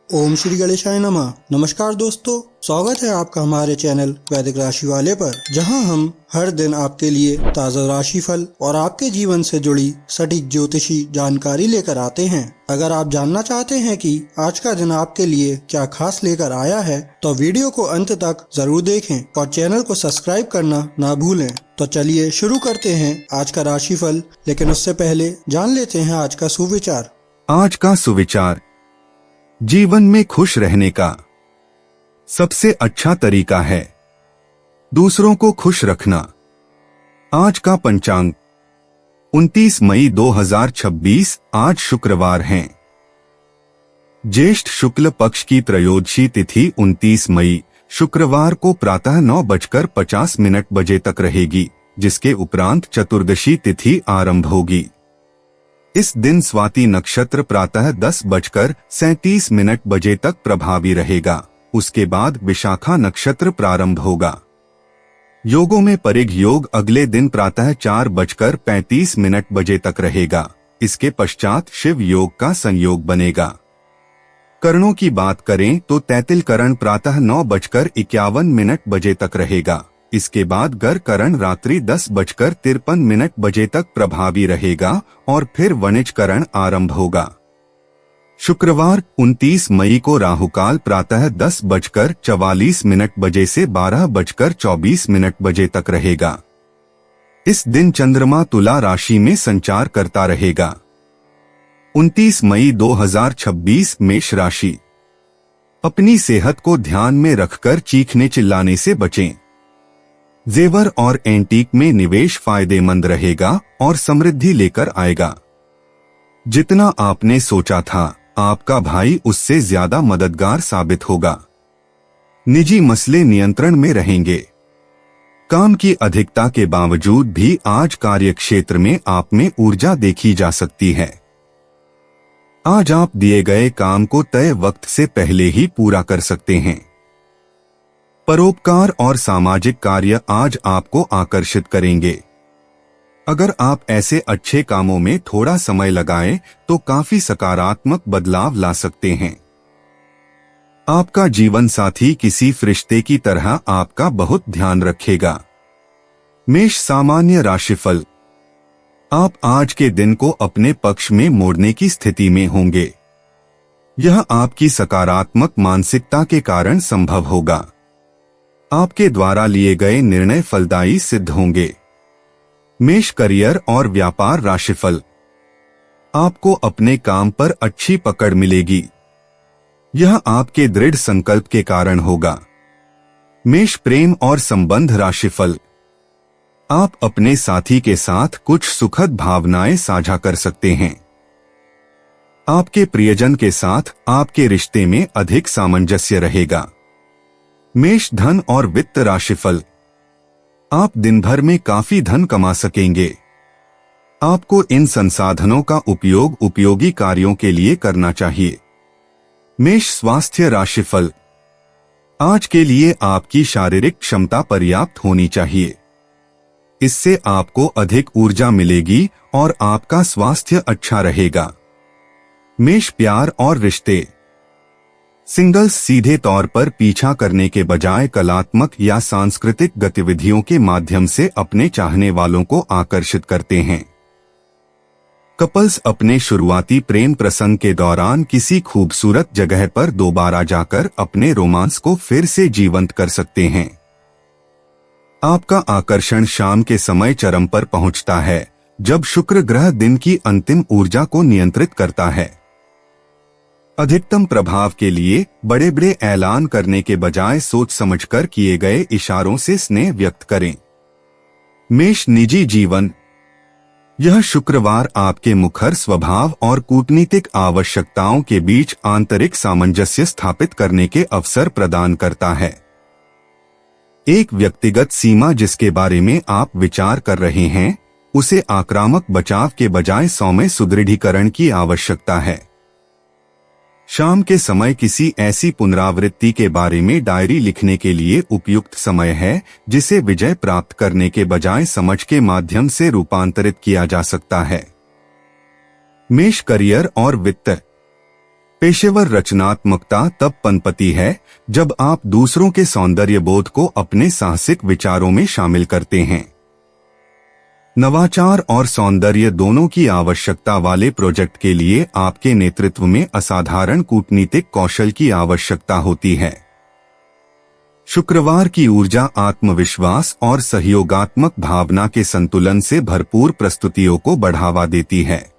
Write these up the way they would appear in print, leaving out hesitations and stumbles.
ओम श्री गणेशाय नमः। नमस्कार दोस्तों, स्वागत है आपका हमारे चैनल वैदिक राशि वाले पर, जहां हम हर दिन आपके लिए ताज़ा राशिफल और आपके जीवन से जुड़ी सटीक ज्योतिषी जानकारी लेकर आते हैं। अगर आप जानना चाहते हैं कि आज का दिन आपके लिए क्या खास लेकर आया है, तो वीडियो को अंत तक जरूर देखें और चैनल को सब्सक्राइब करना ना भूलें। तो चलिए शुरू करते हैं आज का राशिफल, लेकिन उससे पहले जान लेते हैं आज का सुविचार। आज का सुविचार, जीवन में खुश रहने का सबसे अच्छा तरीका है दूसरों को खुश रखना। आज का पंचांग 29 मई 2026, आज शुक्रवार है। ज्येष्ठ शुक्ल पक्ष की त्रयोदशी तिथि 29 मई शुक्रवार को प्रातः 9:50 बजे तक रहेगी, जिसके उपरांत चतुर्दशी तिथि आरंभ होगी। इस दिन स्वाति नक्षत्र प्रातः 10:37 बजे तक प्रभावी रहेगा। उसके बाद विशाखा नक्षत्र प्रारंभ होगा। योगों में परिघ योग अगले दिन प्रातः 4:35 बजे तक रहेगा। इसके पश्चात शिव योग का संयोग बनेगा। करणों की बात करें तो तैतिल करण प्रातः 9:51 बजे तक रहेगा। इसके बाद गर करण रात्रि 10:53 बजे तक प्रभावी रहेगा और फिर वणिज करण आरंभ होगा। शुक्रवार 29 मई को राहुकाल प्रातः 10:44 बजे से 12:24 बजे तक रहेगा। इस दिन चंद्रमा तुला राशि में संचार करता रहेगा। 29 मई 2026, मेष राशि। अपनी सेहत को ध्यान में रखकर चीखने चिल्लाने से बचें। जेवर और एंटीक में निवेश फायदेमंद रहेगा और समृद्धि लेकर आएगा। जितना आपने सोचा था, आपका भाई उससे ज्यादा मददगार साबित होगा। निजी मसले नियंत्रण में रहेंगे। काम की अधिकता के बावजूद भी आज कार्यक्षेत्र में आप में ऊर्जा देखी जा सकती है। आज आप दिए गए काम को तय वक्त से पहले ही पूरा कर सकते हैं। परोपकार और सामाजिक कार्य आज आपको आकर्षित करेंगे। अगर आप ऐसे अच्छे कामों में थोड़ा समय लगाएं तो काफी सकारात्मक बदलाव ला सकते हैं। आपका जीवन साथी किसी फरिश्ते की तरह आपका बहुत ध्यान रखेगा। मेष सामान्य राशिफल। आप आज के दिन को अपने पक्ष में मोड़ने की स्थिति में होंगे। यह आपकी सकारात्मक मानसिकता के कारण संभव होगा। आपके द्वारा लिए गए निर्णय फलदायी सिद्ध होंगे। मेष करियर और व्यापार राशिफल। आपको अपने काम पर अच्छी पकड़ मिलेगी। यह आपके दृढ़ संकल्प के कारण होगा। मेष प्रेम और संबंध राशिफल। आप अपने साथी के साथ कुछ सुखद भावनाएं साझा कर सकते हैं। आपके प्रियजन के साथ आपके रिश्ते में अधिक सामंजस्य रहेगा। मेष धन और वित्त राशिफल। आप दिन भर में काफी धन कमा सकेंगे। आपको इन संसाधनों का उपयोग उपयोगी कार्यों के लिए करना चाहिए। मेष स्वास्थ्य राशिफल। आज के लिए आपकी शारीरिक क्षमता पर्याप्त होनी चाहिए। इससे आपको अधिक ऊर्जा मिलेगी और आपका स्वास्थ्य अच्छा रहेगा। मेष प्यार और रिश्ते। सिंगल्स सीधे तौर पर पीछा करने के बजाय कलात्मक या सांस्कृतिक गतिविधियों के माध्यम से अपने चाहने वालों को आकर्षित करते हैं। कपल्स अपने शुरुआती प्रेम प्रसंग के दौरान किसी खूबसूरत जगह पर दोबारा जाकर अपने रोमांस को फिर से जीवंत कर सकते हैं। आपका आकर्षण शाम के समय चरम पर पहुंचता है, जब शुक्र ग्रह दिन की अंतिम ऊर्जा को नियंत्रित करता है। अधिकतम प्रभाव के लिए बड़े बड़े ऐलान करने के बजाय सोच समझकर किए गए इशारों से स्नेह व्यक्त करें। मेष निजी जीवन। यह शुक्रवार आपके मुखर स्वभाव और कूटनीतिक आवश्यकताओं के बीच आंतरिक सामंजस्य स्थापित करने के अवसर प्रदान करता है। एक व्यक्तिगत सीमा जिसके बारे में आप विचार कर रहे हैं, उसे आक्रामक बचाव के बजाय सौम्य सुदृढ़ीकरण की आवश्यकता है। शाम के समय किसी ऐसी पुनरावृत्ति के बारे में डायरी लिखने के लिए उपयुक्त समय है, जिसे विजय प्राप्त करने के बजाय समझ के माध्यम से रूपांतरित किया जा सकता है। मेष करियर और वित्त। पेशेवर रचनात्मकता तब पनपती है जब आप दूसरों के सौंदर्य बोध को अपने साहसिक विचारों में शामिल करते हैं। नवाचार और सौंदर्य दोनों की आवश्यकता वाले प्रोजेक्ट के लिए आपके नेतृत्व में असाधारण कूटनीतिक कौशल की आवश्यकता होती है। शुक्रवार की ऊर्जा आत्मविश्वास और सहयोगात्मक भावना के संतुलन से भरपूर प्रस्तुतियों को बढ़ावा देती है।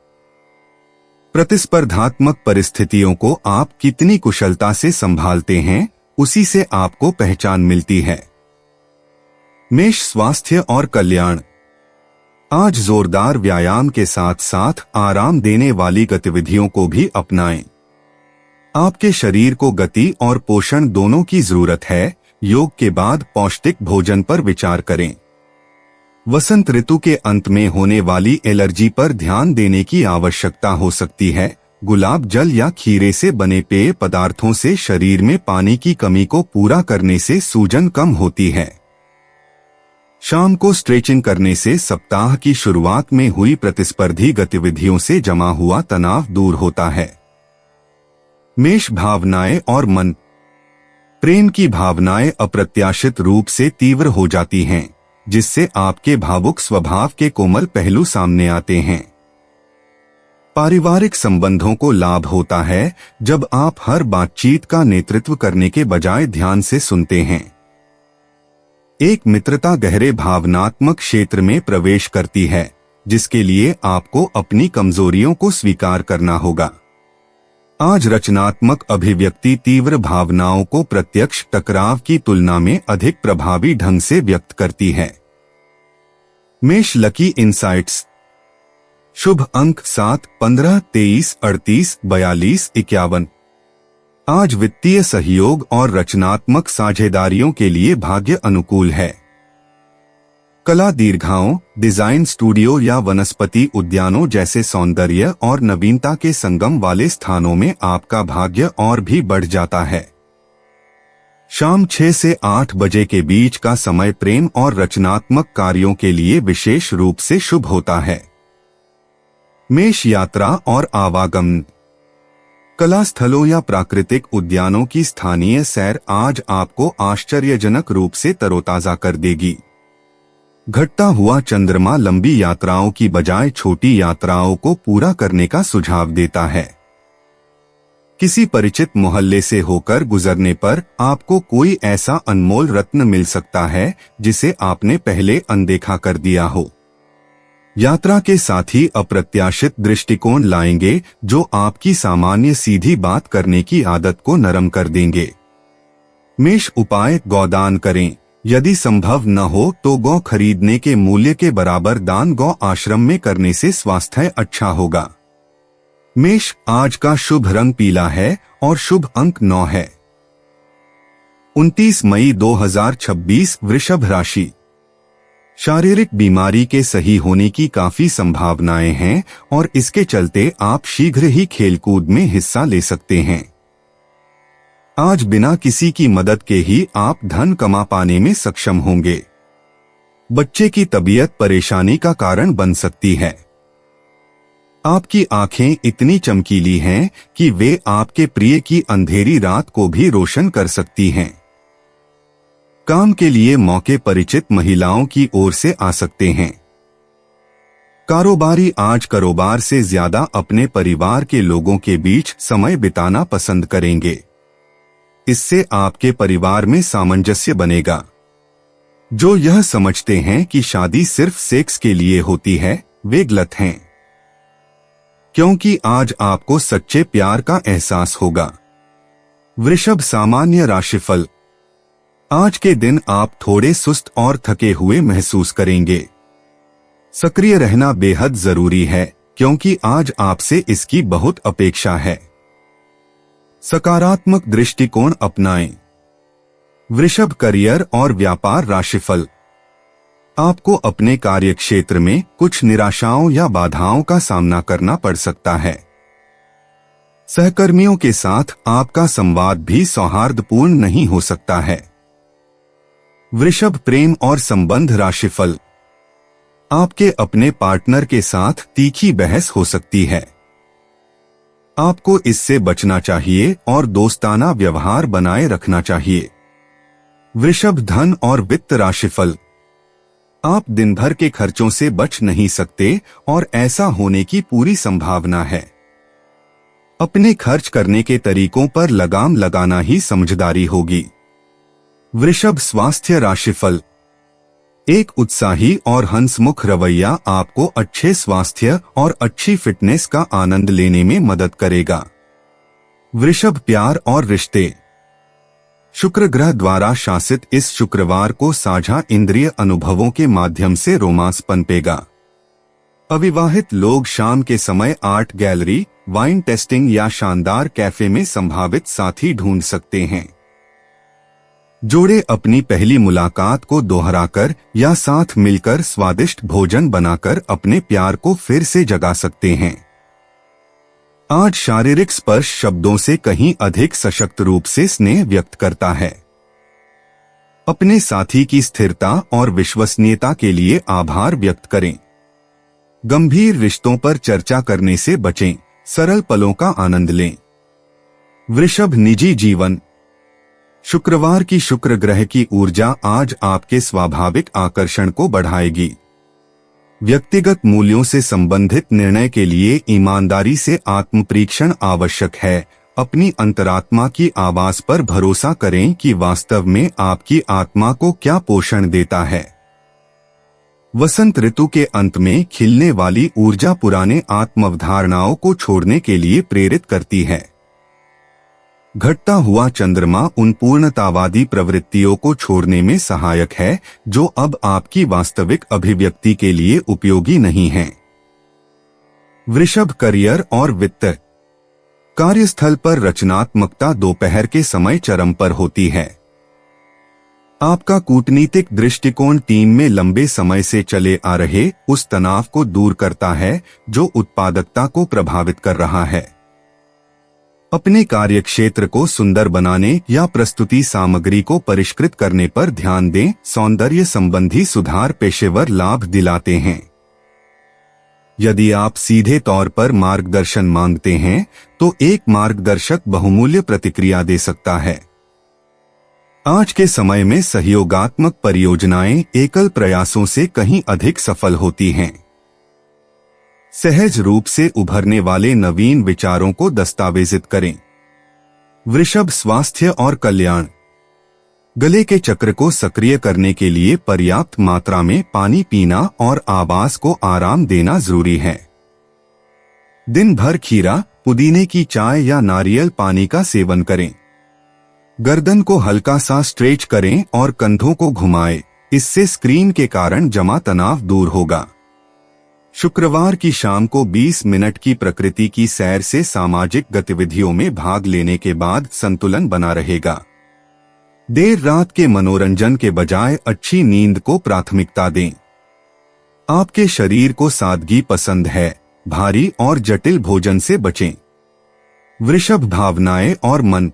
प्रतिस्पर्धात्मक परिस्थितियों को आप कितनी कुशलता से संभालते हैं, उसी से आपको पहचान मिलती है। मेष स्वास्थ्य और कल्याण। आज जोरदार व्यायाम के साथ साथ आराम देने वाली गतिविधियों को भी अपनाएं। आपके शरीर को गति और पोषण दोनों की जरूरत है। योग के बाद पौष्टिक भोजन पर विचार करें। वसंत ऋतु के अंत में होने वाली एलर्जी पर ध्यान देने की आवश्यकता हो सकती है। गुलाब जल या खीरे से बने पेय पदार्थों से शरीर में पानी की कमी को पूरा करने से सूजन कम होती है। शाम को स्ट्रेचिंग करने से सप्ताह की शुरुआत में हुई प्रतिस्पर्धी गतिविधियों से जमा हुआ तनाव दूर होता है। मेष भावनाएं और मन। प्रेम की भावनाएं अप्रत्याशित रूप से तीव्र हो जाती हैं, जिससे आपके भावुक स्वभाव के कोमल पहलू सामने आते हैं। पारिवारिक संबंधों को लाभ होता है जब आप हर बातचीत का नेतृत्व करने के बजाय ध्यान से सुनते हैं। एक मित्रता गहरे भावनात्मक क्षेत्र में प्रवेश करती है, जिसके लिए आपको अपनी कमजोरियों को स्वीकार करना होगा। आज रचनात्मक अभिव्यक्ति तीव्र भावनाओं को प्रत्यक्ष टकराव की तुलना में अधिक प्रभावी ढंग से व्यक्त करती है। मेष लकी इंसाइट्स। शुभ अंक 7, 15, 23, 38, 42, 51। आज वित्तीय सहयोग और रचनात्मक साझेदारियों के लिए भाग्य अनुकूल है। कला दीर्घाओं, डिजाइन स्टूडियो या वनस्पति उद्यानों जैसे सौंदर्य और नवीनता के संगम वाले स्थानों में आपका भाग्य और भी बढ़ जाता है। शाम 6 से 8 बजे के बीच का समय प्रेम और रचनात्मक कार्यों के लिए विशेष रूप से शुभ होता है। मेष यात्रा और आवागमन। कला स्थलों या प्राकृतिक उद्यानों की स्थानीय सैर आज आपको आश्चर्यजनक रूप से तरोताजा कर देगी। घटता हुआ चंद्रमा लंबी यात्राओं की बजाय छोटी यात्राओं को पूरा करने का सुझाव देता है। किसी परिचित मोहल्ले से होकर गुजरने पर आपको कोई ऐसा अनमोल रत्न मिल सकता है जिसे आपने पहले अनदेखा कर दिया हो। यात्रा के साथ ही अप्रत्याशित दृष्टिकोण लाएंगे जो आपकी सामान्य सीधी बात करने की आदत को नरम कर देंगे। मेष उपाय गौदान करें। यदि संभव न हो तो गौ खरीदने के मूल्य के बराबर दान गौ आश्रम में करने से स्वास्थ्य अच्छा होगा। मेष आज का शुभ रंग पीला है और शुभ अंक 9 है। 29 मई 2026 वृषभ राशि। शारीरिक बीमारी के सही होने की काफी संभावनाएं हैं और इसके चलते आप शीघ्र ही खेलकूद में हिस्सा ले सकते हैं। आज बिना किसी की मदद के ही आप धन कमा पाने में सक्षम होंगे। बच्चे की तबीयत परेशानी का कारण बन सकती है। आपकी आंखें इतनी चमकीली हैं कि वे आपके प्रिय की अंधेरी रात को भी रोशन कर सकती हैं। काम के लिए मौके परिचित महिलाओं की ओर से आ सकते हैं। कारोबारी आज कारोबार से ज्यादा अपने परिवार के लोगों के बीच समय बिताना पसंद करेंगे। इससे आपके परिवार में सामंजस्य बनेगा। जो यह समझते हैं कि शादी सिर्फ सेक्स के लिए होती है, वे गलत हैं, क्योंकि आज आपको सच्चे प्यार का एहसास होगा। वृषभ सामान्य राशिफल। आज के दिन आप थोड़े सुस्त और थके हुए महसूस करेंगे। सक्रिय रहना बेहद जरूरी है क्योंकि आज आपसे इसकी बहुत अपेक्षा है। सकारात्मक दृष्टिकोण अपनाएं। वृषभ करियर और व्यापार राशिफल। आपको अपने कार्यक्षेत्र में कुछ निराशाओं या बाधाओं का सामना करना पड़ सकता है। सहकर्मियों के साथ आपका संवाद भी सौहार्दपूर्ण नहीं हो सकता है। वृषभ प्रेम और संबंध राशिफल। आपके अपने पार्टनर के साथ तीखी बहस हो सकती है। आपको इससे बचना चाहिए और दोस्ताना व्यवहार बनाए रखना चाहिए। वृषभ, धन और वित्त राशिफल। आप दिन भर के खर्चों से बच नहीं सकते और ऐसा होने की पूरी संभावना है। अपने खर्च करने के तरीकों पर लगाम लगाना ही समझदारी होगी। वृषभ, स्वास्थ्य राशिफल। एक उत्साही और हंसमुख रवैया आपको अच्छे स्वास्थ्य और अच्छी फिटनेस का आनंद लेने में मदद करेगा। वृषभ, प्यार और रिश्ते। शुक्र ग्रह द्वारा शासित इस शुक्रवार को साझा इंद्रिय अनुभवों के माध्यम से रोमांस पनपेगा। अविवाहित लोग शाम के समय आर्ट गैलरी, वाइन टेस्टिंग या शानदार कैफे में संभावित साथी ढूंढ सकते हैं। जोड़े अपनी पहली मुलाकात को दोहराकर या साथ मिलकर स्वादिष्ट भोजन बनाकर अपने प्यार को फिर से जगा सकते हैं। आज शारीरिक स्पर्श शब्दों से कहीं अधिक सशक्त रूप से स्नेह व्यक्त करता है। अपने साथी की स्थिरता और विश्वसनीयता के लिए आभार व्यक्त करें। गंभीर रिश्तों पर चर्चा करने से बचें, सरल पलों का आनंद लें। वृषभ, निजी जीवन। शुक्रवार की शुक्र ग्रह की ऊर्जा आज आपके स्वाभाविक आकर्षण को बढ़ाएगी। व्यक्तिगत मूल्यों से संबंधित निर्णय के लिए ईमानदारी से आत्मपरीक्षण आवश्यक है। अपनी अंतरात्मा की आवाज पर भरोसा करें कि वास्तव में आपकी आत्मा को क्या पोषण देता है। वसंत ऋतु के अंत में खिलने वाली ऊर्जा पुराने आत्मावधारणाओं को छोड़ने के लिए प्रेरित करती है। घटता हुआ चंद्रमा उन पूर्णतावादी प्रवृत्तियों को छोड़ने में सहायक है जो अब आपकी वास्तविक अभिव्यक्ति के लिए उपयोगी नहीं हैं। वृषभ, करियर और वित्त। कार्यस्थल पर रचनात्मकता दोपहर के समय चरम पर होती है। आपका कूटनीतिक दृष्टिकोण टीम में लंबे समय से चले आ रहे उस तनाव को दूर करता है जो उत्पादकता को प्रभावित कर रहा है। अपने कार्यक्षेत्र को सुंदर बनाने या प्रस्तुति सामग्री को परिष्कृत करने पर ध्यान दें। सौंदर्य संबंधी सुधार पेशेवर लाभ दिलाते हैं। यदि आप सीधे तौर पर मार्गदर्शन मांगते हैं तो एक मार्गदर्शक बहुमूल्य प्रतिक्रिया दे सकता है। आज के समय में सहयोगात्मक परियोजनाएं एकल प्रयासों से कहीं अधिक सफल होती हैं। सहज रूप से उभरने वाले नवीन विचारों को दस्तावेजित करें। वृषभ, स्वास्थ्य और कल्याण। गले के चक्र को सक्रिय करने के लिए पर्याप्त मात्रा में पानी पीना और आवाज को आराम देना जरूरी है। दिन भर खीरा, पुदीने की चाय या नारियल पानी का सेवन करें। गर्दन को हल्का सा स्ट्रेच करें और कंधों को घुमाएं। इससे स्क्रीन के कारण जमा तनाव दूर होगा। शुक्रवार की शाम को 20 मिनट की प्रकृति की सैर से सामाजिक गतिविधियों में भाग लेने के बाद संतुलन बना रहेगा। देर रात के मनोरंजन के बजाय अच्छी नींद को प्राथमिकता दें। आपके शरीर को सादगी पसंद है, भारी और जटिल भोजन से बचें। वृषभ, भावनाएं और मन।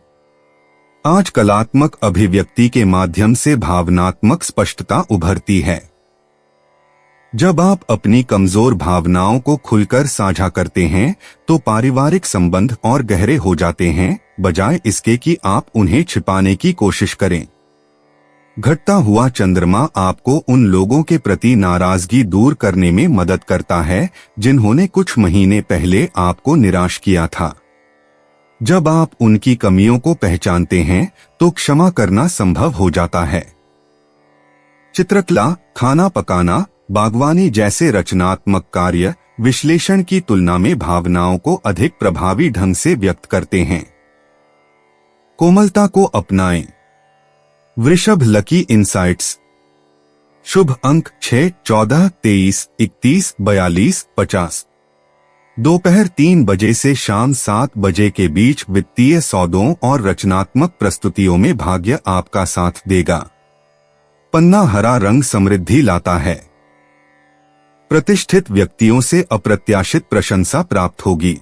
आज कलात्मक अभिव्यक्ति के माध्यम से भावनात्मक स्पष्टता उभरती है। जब आप अपनी कमजोर भावनाओं को खुलकर साझा करते हैं तो पारिवारिक संबंध और गहरे हो जाते हैं, बजाय इसके कि आप उन्हें छिपाने की कोशिश करें। घटता हुआ चंद्रमा आपको उन लोगों के प्रति नाराजगी दूर करने में मदद करता है जिन्होंने कुछ महीने पहले आपको निराश किया था। जब आप उनकी कमियों को पहचानते हैं तो क्षमा करना संभव हो जाता है। चित्रकला, खाना पकाना, बागवानी जैसे रचनात्मक कार्य विश्लेषण की तुलना में भावनाओं को अधिक प्रभावी ढंग से व्यक्त करते हैं। कोमलता को अपनाएं। वृषभ, लकी इंसाइट्स। शुभ अंक 6, 14, 23, 31, 42, 50। दोपहर 3 बजे से शाम 7 बजे के बीच वित्तीय सौदों और रचनात्मक प्रस्तुतियों में भाग्य आपका साथ देगा। पन्ना हरा रंग समृद्धि लाता है। प्रतिष्ठित व्यक्तियों से अप्रत्याशित प्रशंसा प्राप्त होगी।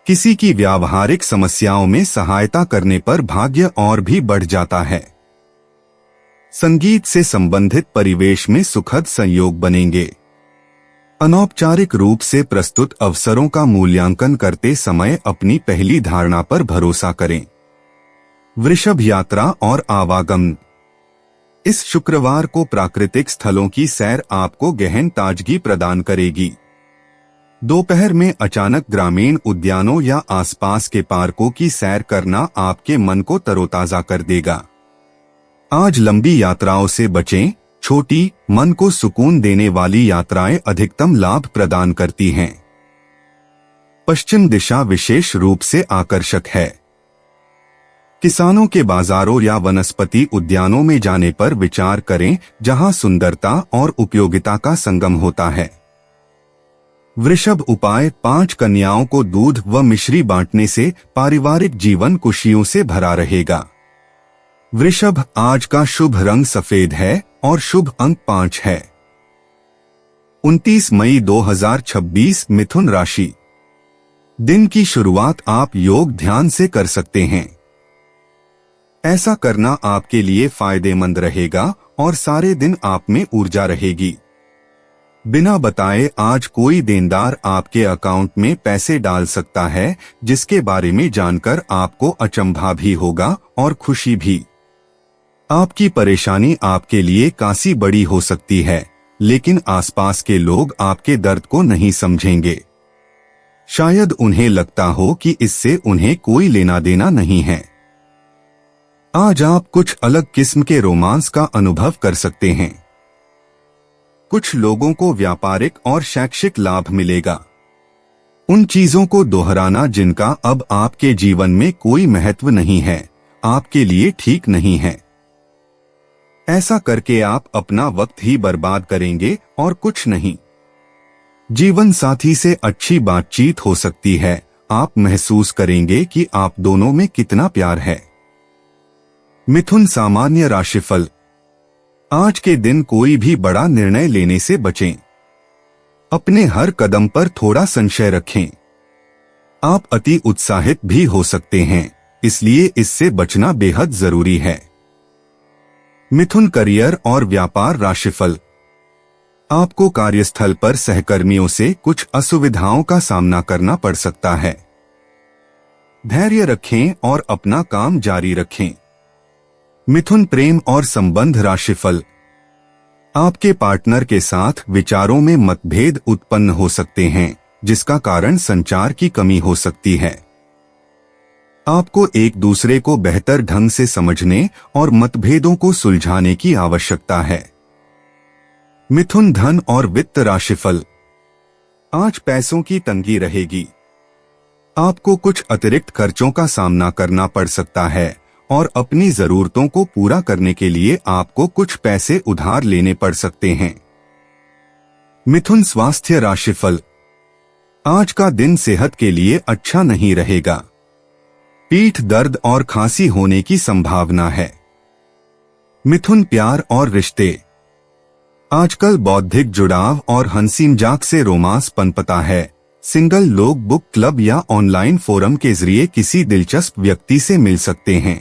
किसी की व्यावहारिक समस्याओं में सहायता करने पर भाग्य और भी बढ़ जाता है। संगीत से संबंधित परिवेश में सुखद संयोग बनेंगे। अनौपचारिक रूप से प्रस्तुत अवसरों का मूल्यांकन करते समय अपनी पहली धारणा पर भरोसा करें। वृषभ यात्रा और आवागमन। इस शुक्रवार को प्राकृतिक स्थलों की सैर आपको गहन ताजगी प्रदान करेगी। दोपहर में अचानक ग्रामीण उद्यानों या आसपास के पार्कों की सैर करना आपके मन को तरोताजा कर देगा। आज लंबी यात्राओं से बचें। छोटी, मन को सुकून देने वाली यात्राएं अधिकतम लाभ प्रदान करती हैं। पश्चिम दिशा विशेष रूप से आकर्षक है। किसानों के बाजारों या वनस्पति उद्यानों में जाने पर विचार करें, जहां सुंदरता और उपयोगिता का संगम होता है। वृषभ उपाय। 5 कन्याओं को दूध व मिश्री बांटने से पारिवारिक जीवन खुशियों से भरा रहेगा। वृषभ, आज का शुभ रंग सफेद है और शुभ अंक 5 है। 29 मई 2026 मिथुन राशि। दिन की शुरुआत आप योग ध्यान से कर सकते हैं। ऐसा करना आपके लिए फायदेमंद रहेगा और सारे दिन आप में ऊर्जा रहेगी। बिना बताए आज कोई देनदार आपके अकाउंट में पैसे डाल सकता है, जिसके बारे में जानकर आपको अचंभा भी होगा और खुशी भी। आपकी परेशानी आपके लिए काफी बड़ी हो सकती है, लेकिन आसपास के लोग आपके दर्द को नहीं समझेंगे। शायद उन्हें लगता हो कि इससे उन्हें कोई लेना देना नहीं है। आज आप कुछ अलग किस्म के रोमांस का अनुभव कर सकते हैं। कुछ लोगों को व्यापारिक और शैक्षिक लाभ मिलेगा। उन चीजों को दोहराना जिनका अब आपके जीवन में कोई महत्व नहीं है, आपके लिए ठीक नहीं है। ऐसा करके आप अपना वक्त ही बर्बाद करेंगे और कुछ नहीं। जीवन साथी से अच्छी बातचीत हो सकती है। आप महसूस करेंगे कि आप दोनों में कितना प्यार है। मिथुन सामान्य राशिफल। आज के दिन कोई भी बड़ा निर्णय लेने से बचें। अपने हर कदम पर थोड़ा संशय रखें। आप अति उत्साहित भी हो सकते हैं, इसलिए इससे बचना बेहद जरूरी है। मिथुन करियर और व्यापार राशिफल। आपको कार्यस्थल पर सहकर्मियों से कुछ असुविधाओं का सामना करना पड़ सकता है। धैर्य रखें और अपना काम जारी रखें। मिथुन प्रेम और संबंध राशिफल। आपके पार्टनर के साथ विचारों में मतभेद उत्पन्न हो सकते हैं, जिसका कारण संचार की कमी हो सकती है। आपको एक दूसरे को बेहतर ढंग से समझने और मतभेदों को सुलझाने की आवश्यकता है। मिथुन धन और वित्त राशिफल। आज पैसों की तंगी रहेगी। आपको कुछ अतिरिक्त खर्चों का सामना करना पड़ सकता है और अपनी जरूरतों को पूरा करने के लिए आपको कुछ पैसे उधार लेने पड़ सकते हैं। मिथुन स्वास्थ्य राशिफल। आज का दिन सेहत के लिए अच्छा नहीं रहेगा। पीठ दर्द और खांसी होने की संभावना है। मिथुन प्यार और रिश्ते। आजकल बौद्धिक जुड़ाव और हंसी मजाक से रोमांस पनपता है। सिंगल लोग बुक क्लब या ऑनलाइन फोरम के जरिए किसी दिलचस्प व्यक्ति से मिल सकते हैं।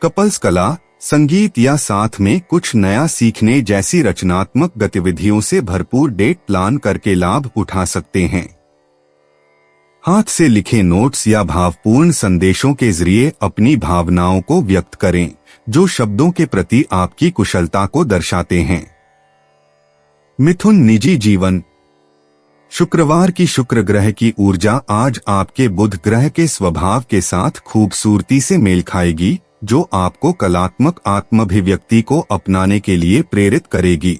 कपल्स कला, संगीत या साथ में कुछ नया सीखने जैसी रचनात्मक गतिविधियों से भरपूर डेट प्लान करके लाभ उठा सकते हैं। हाथ से लिखे नोट्स या भावपूर्ण संदेशों के जरिए अपनी भावनाओं को व्यक्त करें, जो शब्दों के प्रति आपकी कुशलता को दर्शाते हैं। मिथुन निजी जीवन। शुक्रवार की शुक्र ग्रह की ऊर्जा आज आपके बुध ग्रह के स्वभाव के साथ खूबसूरती से मेल खाएगी, जो आपको कलात्मक आत्माभिव्यक्ति को अपनाने के लिए प्रेरित करेगी।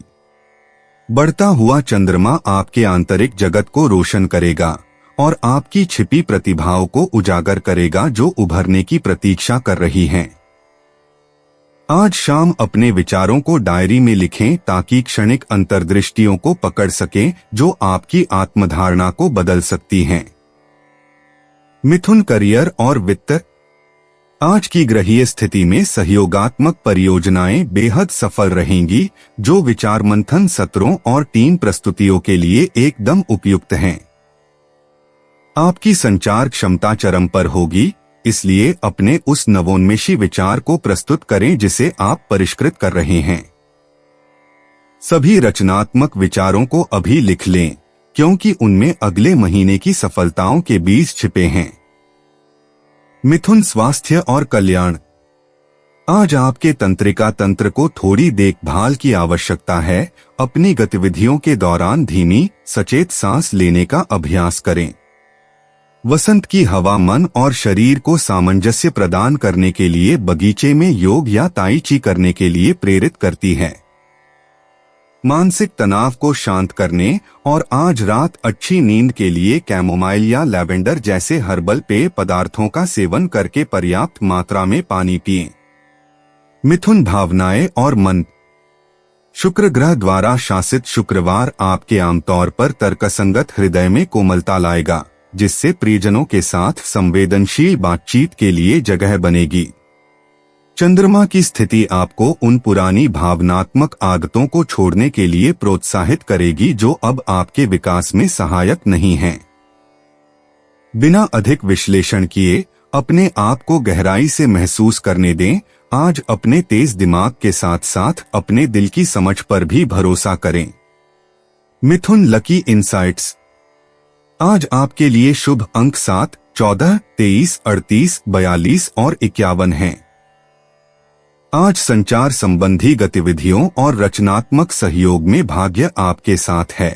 बढ़ता हुआ चंद्रमा आपके आंतरिक जगत को रोशन करेगा और आपकी छिपी प्रतिभाओं को उजागर करेगा, जो उभरने की प्रतीक्षा कर रही हैं। आज शाम अपने विचारों को डायरी में लिखें ताकि क्षणिक अंतर्दृष्टियों को पकड़ सकें, जो आपकी आत्मधारणा को बदल सकती हैं। मिथुन करियर और वित्त। आज की ग्रहीय स्थिति में सहयोगात्मक परियोजनाएं बेहद सफल रहेंगी, जो विचार मंथन सत्रों और टीम प्रस्तुतियों के लिए एकदम उपयुक्त हैं। आपकी संचार क्षमता चरम पर होगी, इसलिए अपने उस नवोन्मेषी विचार को प्रस्तुत करें जिसे आप परिष्कृत कर रहे हैं। सभी रचनात्मक विचारों को अभी लिख लें, क्योंकि उनमें अगले महीने की सफलताओं के बीज छिपे हैं। मिथुन, स्वास्थ्य और कल्याण। आज आपके तंत्रिका तंत्र को थोड़ी देखभाल की आवश्यकता है। अपनी गतिविधियों के दौरान धीमी, सचेत सांस लेने का अभ्यास करें। वसंत की हवा मन और शरीर को सामंजस्य प्रदान करने के लिए बगीचे में योग या ताई ची करने के लिए प्रेरित करती है। मानसिक तनाव को शांत करने और आज रात अच्छी नींद के लिए कैमोमाइल या लैवेंडर जैसे हर्बल पेय पदार्थों का सेवन करके पर्याप्त मात्रा में पानी पिएं। मिथुन, भावनाएं और मन। शुक्र ग्रह द्वारा शासित शुक्रवार आपके आमतौर पर तर्कसंगत हृदय में कोमलता लाएगा, जिससे प्रियजनों के साथ संवेदनशील बातचीत के लिए जगह बनेगी। चंद्रमा की स्थिति आपको उन पुरानी भावनात्मक आदतों को छोड़ने के लिए प्रोत्साहित करेगी जो अब आपके विकास में सहायक नहीं हैं। बिना अधिक विश्लेषण किए अपने आप को गहराई से महसूस करने दें। आज अपने तेज दिमाग के साथ साथ अपने दिल की समझ पर भी भरोसा करें। मिथुन, लकी इनसाइट्स। आज आपके लिए शुभ अंक 7, 14, 23, 38, 42 और 51 हैं। आज संचार संबंधी गतिविधियों और रचनात्मक सहयोग में भाग्य आपके साथ है।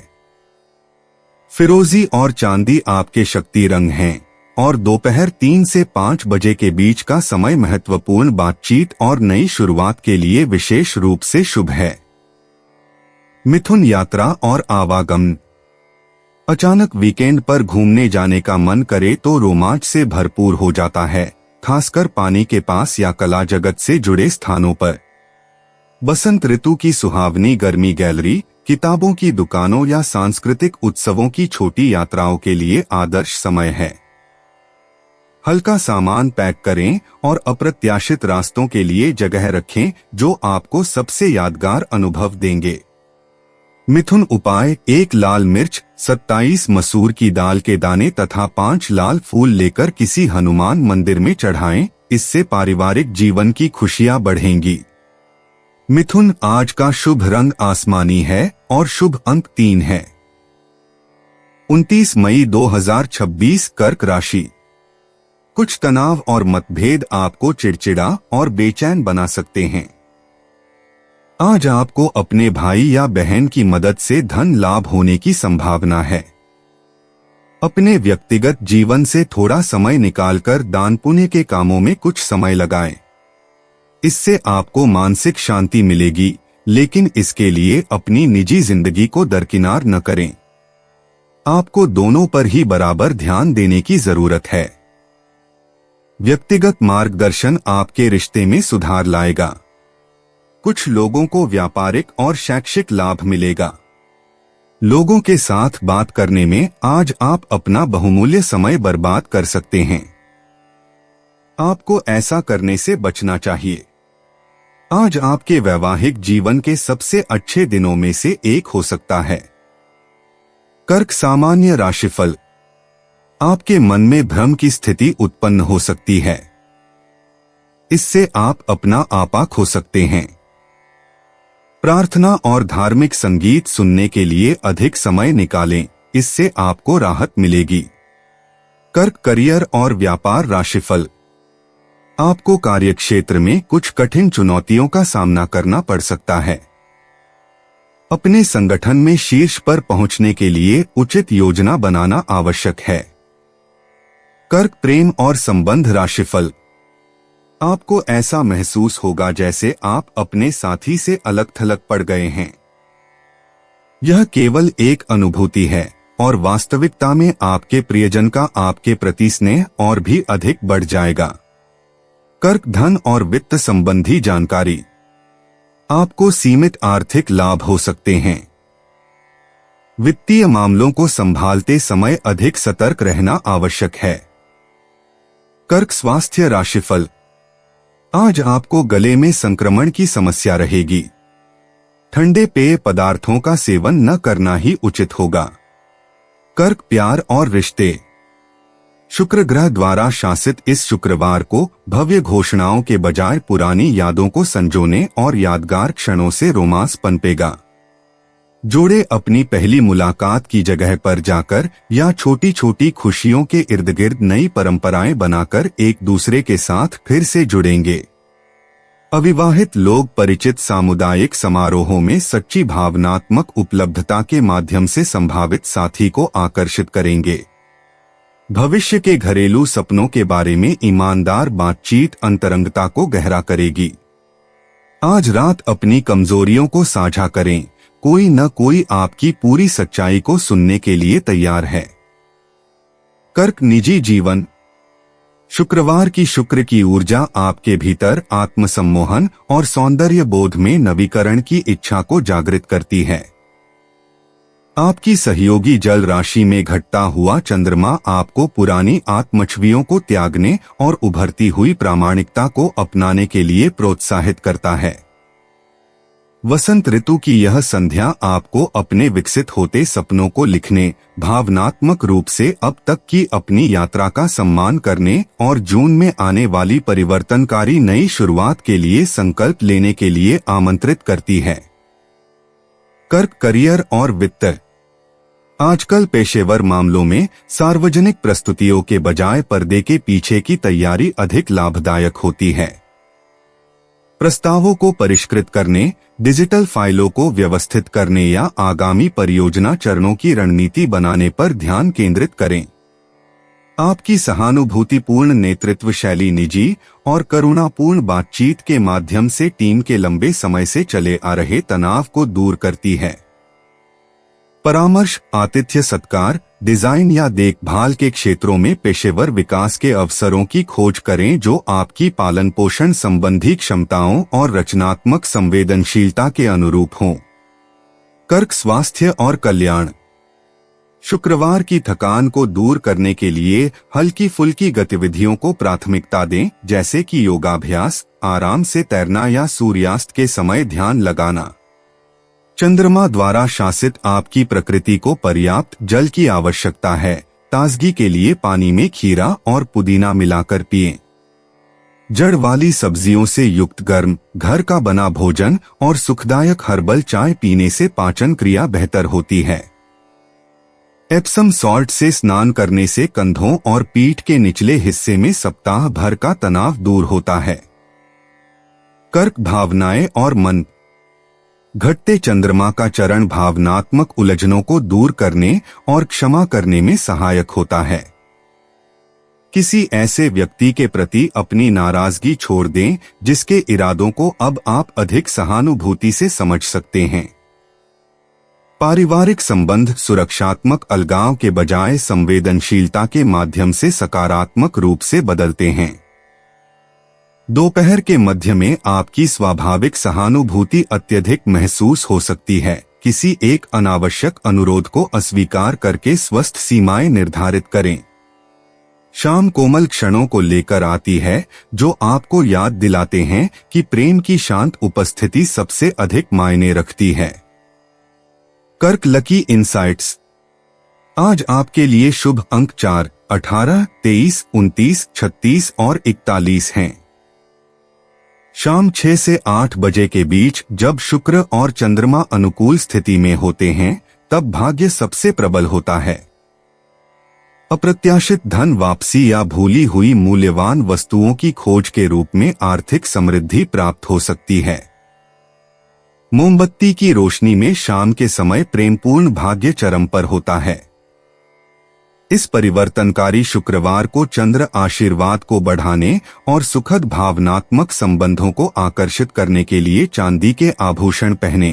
फिरोजी और चांदी आपके शक्ति रंग हैं और दोपहर 3 से 5 बजे के बीच का समय महत्वपूर्ण बातचीत और नई शुरुआत के लिए विशेष रूप से शुभ है। मिथुन, यात्रा और आवागमन। अचानक वीकेंड पर घूमने जाने का मन करे तो रोमांच से भरपूर हो जाता है, खासकर पानी के पास या कला जगत से जुड़े स्थानों पर। बसंत ऋतु की सुहावनी गर्मी गैलरी, किताबों की दुकानों या सांस्कृतिक उत्सवों की छोटी यात्राओं के लिए आदर्श समय है। हल्का सामान पैक करें और अप्रत्याशित रास्तों के लिए जगह रखें जो आपको सबसे यादगार अनुभव देंगे। मिथुन, उपाय। 1 लाल मिर्च, 27 मसूर की दाल के दाने तथा 5 लाल फूल लेकर किसी हनुमान मंदिर में चढ़ाएं। इससे पारिवारिक जीवन की खुशियां बढ़ेंगी। मिथुन, आज का शुभ रंग आसमानी है और शुभ अंक 3 है। 29 मई 2026, कर्क राशि। कुछ तनाव और मतभेद आपको चिड़चिड़ा और बेचैन बना सकते हैं। आज आपको अपने भाई या बहन की मदद से धन लाभ होने की संभावना है। अपने व्यक्तिगत जीवन से थोड़ा समय निकालकर दान पुण्य के कामों में कुछ समय लगाएं। इससे आपको मानसिक शांति मिलेगी, लेकिन इसके लिए अपनी निजी जिंदगी को दरकिनार न करें। आपको दोनों पर ही बराबर ध्यान देने की जरूरत है। व्यक्तिगत मार्गदर्शन आपके रिश्ते में सुधार लाएगा। कुछ लोगों को व्यापारिक और शैक्षिक लाभ मिलेगा। लोगों के साथ बात करने में आज आप अपना बहुमूल्य समय बर्बाद कर सकते हैं। आपको ऐसा करने से बचना चाहिए। आज आपके वैवाहिक जीवन के सबसे अच्छे दिनों में से एक हो सकता है। कर्क, सामान्य राशिफल। आपके मन में भ्रम की स्थिति उत्पन्न हो सकती है। इससे आप अपना आपा खो सकते हैं। प्रार्थना और धार्मिक संगीत सुनने के लिए अधिक समय निकालें, इससे आपको राहत मिलेगी। कर्क, करियर और व्यापार राशिफल। आपको कार्यक्षेत्र में कुछ कठिन चुनौतियों का सामना करना पड़ सकता है। अपने संगठन में शीर्ष पर पहुंचने के लिए उचित योजना बनाना आवश्यक है। कर्क, प्रेम और संबंध राशिफल। आपको ऐसा महसूस होगा जैसे आप अपने साथी से अलग थलग पड़ गए हैं। यह केवल एक अनुभूति है और वास्तविकता में आपके प्रियजन का आपके प्रति स्नेह और भी अधिक बढ़ जाएगा। कर्क, धन और वित्त संबंधी जानकारी। आपको सीमित आर्थिक लाभ हो सकते हैं। वित्तीय मामलों को संभालते समय अधिक सतर्क रहना आवश्यक है। कर्क, स्वास्थ्य राशिफल। आज आपको गले में संक्रमण की समस्या रहेगी। ठंडे पेय पदार्थों का सेवन न करना ही उचित होगा। कर्क, प्यार और रिश्ते। शुक्र ग्रह द्वारा शासित इस शुक्रवार को भव्य घोषणाओं के बजाय पुरानी यादों को संजोने और यादगार क्षणों से रोमांस पनपेगा। जोड़े अपनी पहली मुलाकात की जगह पर जाकर या छोटी छोटी खुशियों के इर्द गिर्द नई परंपराएं बनाकर एक दूसरे के साथ फिर से जुड़ेंगे। अविवाहित लोग परिचित सामुदायिक समारोहों में सच्ची भावनात्मक उपलब्धता के माध्यम से संभावित साथी को आकर्षित करेंगे। भविष्य के घरेलू सपनों के बारे में ईमानदार बातचीत अंतरंगता को गहरा करेगी। आज रात अपनी कमजोरियों को साझा करें, कोई न कोई आपकी पूरी सच्चाई को सुनने के लिए तैयार है। कर्क निजी जीवन। शुक्रवार की शुक्र की ऊर्जा आपके भीतर आत्मसम्मोहन और सौंदर्य बोध में नवीकरण की इच्छा को जागृत करती है। आपकी सहयोगी जल राशि में घटता हुआ चंद्रमा आपको पुरानी आत्मछवियों को त्यागने और उभरती हुई प्रामाणिकता को अपनाने के लिए प्रोत्साहित करता है। वसंत ऋतु की यह संध्या आपको अपने विकसित होते सपनों को लिखने, भावनात्मक रूप से अब तक की अपनी यात्रा का सम्मान करने और जून में आने वाली परिवर्तनकारी नई शुरुआत के लिए संकल्प लेने के लिए आमंत्रित करती है। कर्क करियर और वित्त। आजकल पेशेवर मामलों में सार्वजनिक प्रस्तुतियों के बजाय पर्दे के पीछे की तैयारी अधिक लाभदायक होती है। प्रस्तावों को परिष्कृत करने, डिजिटल फाइलों को व्यवस्थित करने या आगामी परियोजना चरणों की रणनीति बनाने पर ध्यान केंद्रित करें। आपकी सहानुभूतिपूर्ण नेतृत्व शैली निजी और करुणापूर्ण बातचीत के माध्यम से टीम के लंबे समय से चले आ रहे तनाव को दूर करती है। परामर्श, आतिथ्य सत्कार, डिजाइन या देखभाल के क्षेत्रों में पेशेवर विकास के अवसरों की खोज करें जो आपकी पालन पोषण संबंधी क्षमताओं और रचनात्मक संवेदनशीलता के अनुरूप हों। कर्क स्वास्थ्य और कल्याण। शुक्रवार की थकान को दूर करने के लिए हल्की फुल्की गतिविधियों को प्राथमिकता दें, जैसे कि योगाभ्यास, आराम से तैरना या सूर्यास्त के समय ध्यान लगाना। चंद्रमा द्वारा शासित आपकी प्रकृति को पर्याप्त जल की आवश्यकता है। ताजगी के लिए पानी में खीरा और पुदीना मिलाकर पिएं। जड़ वाली सब्जियों से युक्त गर्म घर का बना भोजन और सुखदायक हर्बल चाय पीने से पाचन क्रिया बेहतर होती है। एप्सम सॉल्ट से स्नान करने से कंधों और पीठ के निचले हिस्से में सप्ताह भर का तनाव दूर होता है। कर्क भावनाएं और मन। घटते चंद्रमा का चरण भावनात्मक उलझनों को दूर करने और क्षमा करने में सहायक होता है। किसी ऐसे व्यक्ति के प्रति अपनी नाराजगी छोड़ दें जिसके इरादों को अब आप अधिक सहानुभूति से समझ सकते हैं। पारिवारिक संबंध सुरक्षात्मक अलगाव के बजाय संवेदनशीलता के माध्यम से सकारात्मक रूप से बदलते हैं। दोपहर के मध्य में आपकी स्वाभाविक सहानुभूति अत्यधिक महसूस हो सकती है। किसी एक अनावश्यक अनुरोध को अस्वीकार करके स्वस्थ सीमाएं निर्धारित करें। शाम कोमल क्षणों को लेकर आती है जो आपको याद दिलाते हैं कि प्रेम की शांत उपस्थिति सबसे अधिक मायने रखती है। कर्क लकी इनसाइट्स। आज आपके लिए शुभ अंक 4, 18, 23, 29, 36 और 41 हैं। शाम 6 से 8 बजे के बीच जब शुक्र और चंद्रमा अनुकूल स्थिति में होते हैं तब भाग्य सबसे प्रबल होता है। अप्रत्याशित धन वापसी या भूली हुई मूल्यवान वस्तुओं की खोज के रूप में आर्थिक समृद्धि प्राप्त हो सकती है। मोमबत्ती की रोशनी में शाम के समय प्रेमपूर्ण भाग्य चरम पर होता है। इस परिवर्तनकारी शुक्रवार को चंद्र आशीर्वाद को बढ़ाने और सुखद भावनात्मक संबंधों को आकर्षित करने के लिए चांदी के आभूषण पहने।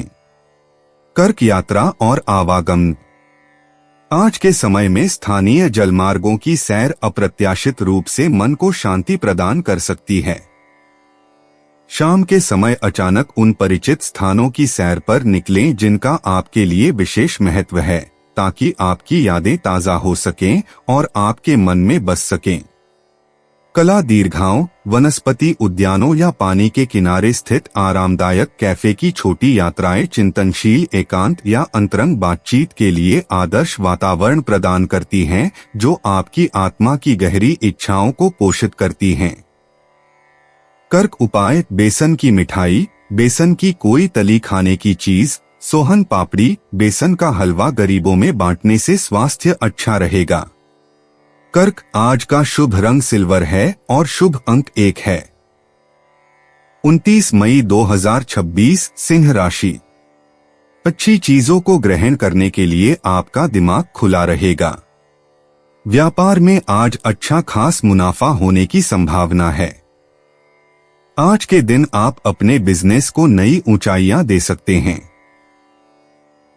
कर्क यात्रा और आवागमन। आज के समय में स्थानीय जलमार्गों की सैर अप्रत्याशित रूप से मन को शांति प्रदान कर सकती है। शाम के समय अचानक उन परिचित स्थानों की सैर पर निकलें जिनका आपके लिए विशेष महत्व है, ताकि आपकी यादें ताज़ा हो सकें और आपके मन में बस सकें। कला दीर्घाओं, वनस्पति उद्यानों या पानी के किनारे स्थित आरामदायक कैफे की छोटी यात्राएं चिंतनशील एकांत या अंतरंग बातचीत के लिए आदर्श वातावरण प्रदान करती हैं, जो आपकी आत्मा की गहरी इच्छाओं को पोषित करती हैं। कर्क उपाय। बेसन की मिठाई, बेसन की कोई तली खाने की चीज, सोहन पापड़ी, बेसन का हलवा गरीबों में बांटने से स्वास्थ्य अच्छा रहेगा। कर्क, आज का शुभ रंग सिल्वर है और शुभ अंक 1 है। 29 मई 2026, सिंह राशि। अच्छी चीजों को ग्रहण करने के लिए आपका दिमाग खुला रहेगा। व्यापार में आज अच्छा खास मुनाफा होने की संभावना है। आज के दिन आप अपने बिजनेस को नई ऊंचाइयां दे सकते हैं।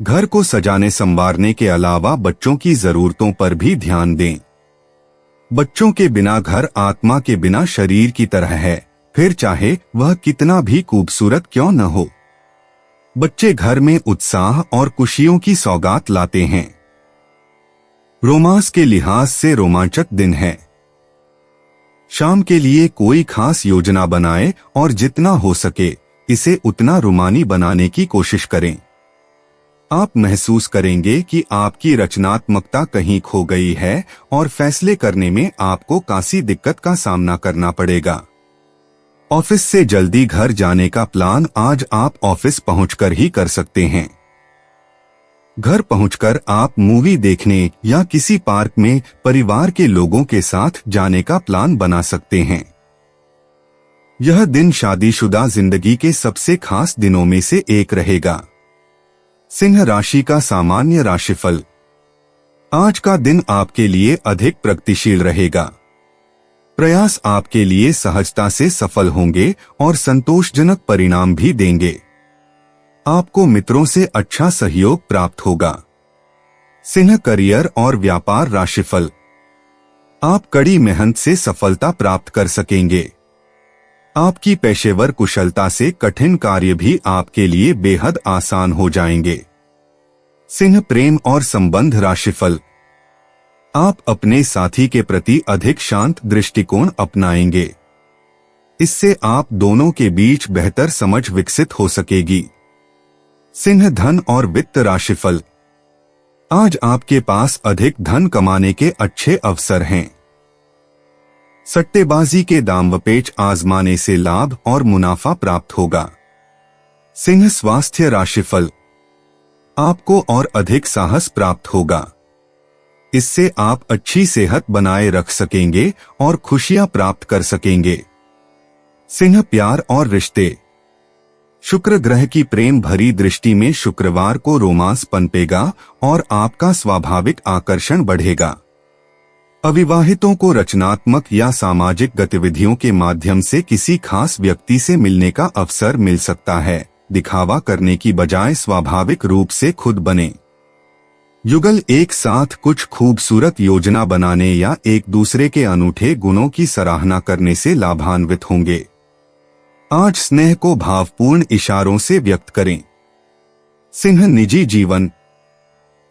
घर को सजाने संवारने के अलावा बच्चों की जरूरतों पर भी ध्यान दें। बच्चों के बिना घर आत्मा के बिना शरीर की तरह है, फिर चाहे वह कितना भी खूबसूरत क्यों न हो। बच्चे घर में उत्साह और खुशियों की सौगात लाते हैं। रोमांस के लिहाज से रोमांचक दिन है। शाम के लिए कोई खास योजना बनाएं और जितना हो सके इसे उतना रुमानी बनाने की कोशिश करें। आप महसूस करेंगे कि आपकी रचनात्मकता कहीं खो गई है और फैसले करने में आपको काफी दिक्कत का सामना करना पड़ेगा। ऑफिस से जल्दी घर जाने का प्लान आज आप ऑफिस पहुंचकर ही कर सकते हैं। घर पहुंचकर आप मूवी देखने या किसी पार्क में परिवार के लोगों के साथ जाने का प्लान बना सकते हैं। यह दिन शादीशुदा जिंदगी के सबसे खास दिनों में से एक रहेगा। सिंह राशि का सामान्य राशिफल। आज का दिन आपके लिए अधिक प्रगतिशील रहेगा। प्रयास आपके लिए सहजता से सफल होंगे और संतोषजनक परिणाम भी देंगे। आपको मित्रों से अच्छा सहयोग प्राप्त होगा। सिंह करियर और व्यापार राशिफल। आप कड़ी मेहनत से सफलता प्राप्त कर सकेंगे। आपकी पेशेवर कुशलता से कठिन कार्य भी आपके लिए बेहद आसान हो जाएंगे। सिंह प्रेम और संबंध राशिफल। आप अपने साथी के प्रति अधिक शांत दृष्टिकोण अपनाएंगे। इससे आप दोनों के बीच बेहतर समझ विकसित हो सकेगी। सिंह धन और वित्त राशिफल। आज आपके पास अधिक धन कमाने के अच्छे अवसर हैं। सट्टेबाजी के दांवपेच आजमाने से लाभ और मुनाफा प्राप्त होगा। सिंह स्वास्थ्य राशिफल। आपको और अधिक साहस प्राप्त होगा। इससे आप अच्छी सेहत बनाए रख सकेंगे और खुशियां प्राप्त कर सकेंगे। सिंह प्यार और रिश्ते। शुक्र ग्रह की प्रेम भरी दृष्टि में शुक्रवार को रोमांस पनपेगा और आपका स्वाभाविक आकर्षण बढ़ेगा। अविवाहितों को रचनात्मक या सामाजिक गतिविधियों के माध्यम से किसी खास व्यक्ति से मिलने का अवसर मिल सकता है। दिखावा करने की बजाय स्वाभाविक रूप से खुद बने। युगल एक साथ कुछ खूबसूरत योजना बनाने या एक दूसरे के अनूठे गुणों की सराहना करने से लाभान्वित होंगे। आज स्नेह को भावपूर्ण इशारों से व्यक्त करें। सिंह निजी जीवन।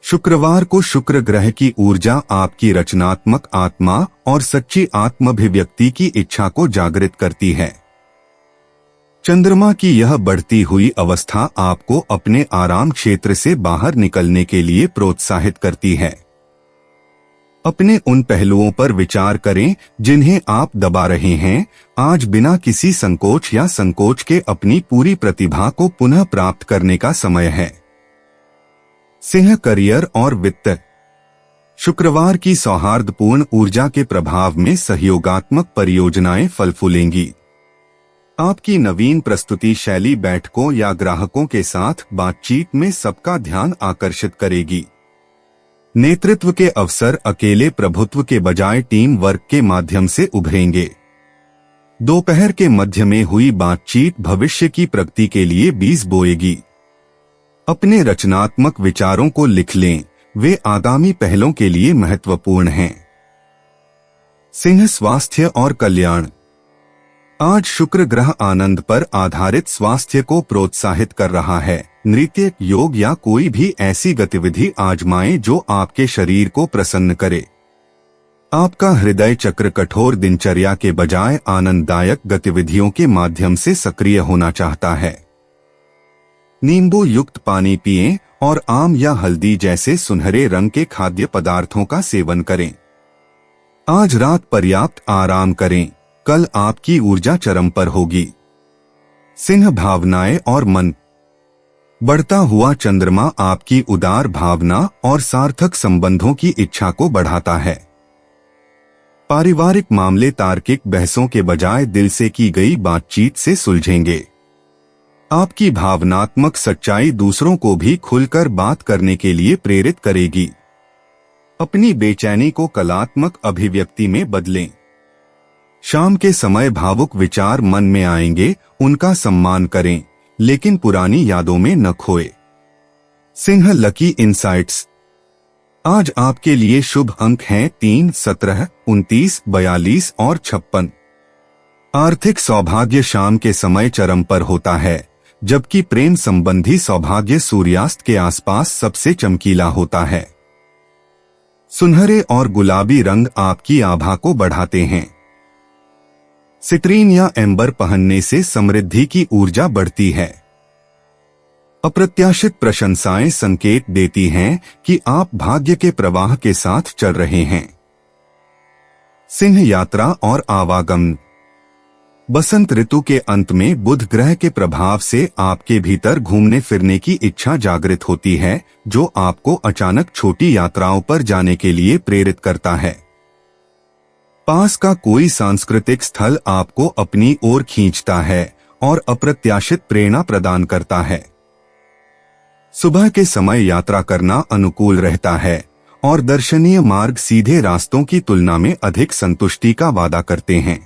शुक्रवार को शुक्र ग्रह की ऊर्जा आपकी रचनात्मक आत्मा और सच्ची आत्माभिव्यक्ति की इच्छा को जागृत करती है। चंद्रमा की यह बढ़ती हुई अवस्था आपको अपने आराम क्षेत्र से बाहर निकलने के लिए प्रोत्साहित करती है। अपने उन पहलुओं पर विचार करें जिन्हें आप दबा रहे हैं। आज बिना किसी संकोच या संकोच के अपनी पूरी प्रतिभा को पुनः प्राप्त करने का समय है। सिंह करियर और वित्त। शुक्रवार की सौहार्दपूर्ण ऊर्जा के प्रभाव में सहयोगात्मक परियोजनाएं फल फूलेंगी। आपकी नवीन प्रस्तुति शैली बैठकों या ग्राहकों के साथ बातचीत में सबका ध्यान आकर्षित करेगी। नेतृत्व के अवसर अकेले प्रभुत्व के बजाय टीम वर्क के माध्यम से उभरेंगे। दोपहर के मध्य में हुई बातचीत भविष्य की प्रगति के लिए बीज बोएगी। अपने रचनात्मक विचारों को लिख लें, वे आगामी पहलों के लिए महत्वपूर्ण हैं। सिंह स्वास्थ्य और कल्याण। आज शुक्र ग्रह आनंद पर आधारित स्वास्थ्य को प्रोत्साहित कर रहा है। नृत्य, योग या कोई भी ऐसी गतिविधि आजमाएं जो आपके शरीर को प्रसन्न करे। आपका हृदय चक्र कठोर दिनचर्या के बजाय आनंददायक गतिविधियों के माध्यम से सक्रिय होना चाहता है। नींबू युक्त पानी पिएं और आम या हल्दी जैसे सुनहरे रंग के खाद्य पदार्थों का सेवन करें। आज रात पर्याप्त आराम करें, कल आपकी ऊर्जा चरम पर होगी। सिंह भावनाएं और मन। बढ़ता हुआ चंद्रमा आपकी उदार भावना और सार्थक संबंधों की इच्छा को बढ़ाता है। पारिवारिक मामले तार्किक बहसों के बजाय दिल से की गई बातचीत से सुलझेंगे। आपकी भावनात्मक सच्चाई दूसरों को भी खुलकर बात करने के लिए प्रेरित करेगी। अपनी बेचैनी को कलात्मक अभिव्यक्ति में बदलें। शाम के समय भावुक विचार मन में आएंगे, उनका सम्मान करें, लेकिन पुरानी यादों में न खोए। Singh lucky insights. आज आपके लिए शुभ अंक हैं 3, 17, 29, 42 और 56। आर्थिक सौभाग्य शाम के समय चरम पर होता है, जबकि प्रेम संबंधी सौभाग्य सूर्यास्त के आसपास सबसे चमकीला होता है। सुनहरे और गुलाबी रंग आपकी आभा को बढ़ाते हैं। सिट्रीन या एम्बर पहनने से समृद्धि की ऊर्जा बढ़ती है। अप्रत्याशित प्रशंसाएं संकेत देती हैं कि आप भाग्य के प्रवाह के साथ चल रहे हैं। सिंह यात्रा और आवागमन। बसंत ऋतु के अंत में बुध ग्रह के प्रभाव से आपके भीतर घूमने फिरने की इच्छा जागृत होती है, जो आपको अचानक छोटी यात्राओं पर जाने के लिए प्रेरित करता है। पास का कोई सांस्कृतिक स्थल आपको अपनी ओर खींचता है और अप्रत्याशित प्रेरणा प्रदान करता है। सुबह के समय यात्रा करना अनुकूल रहता है और दर्शनीय मार्ग सीधे रास्तों की तुलना में अधिक संतुष्टि का वादा करते हैं।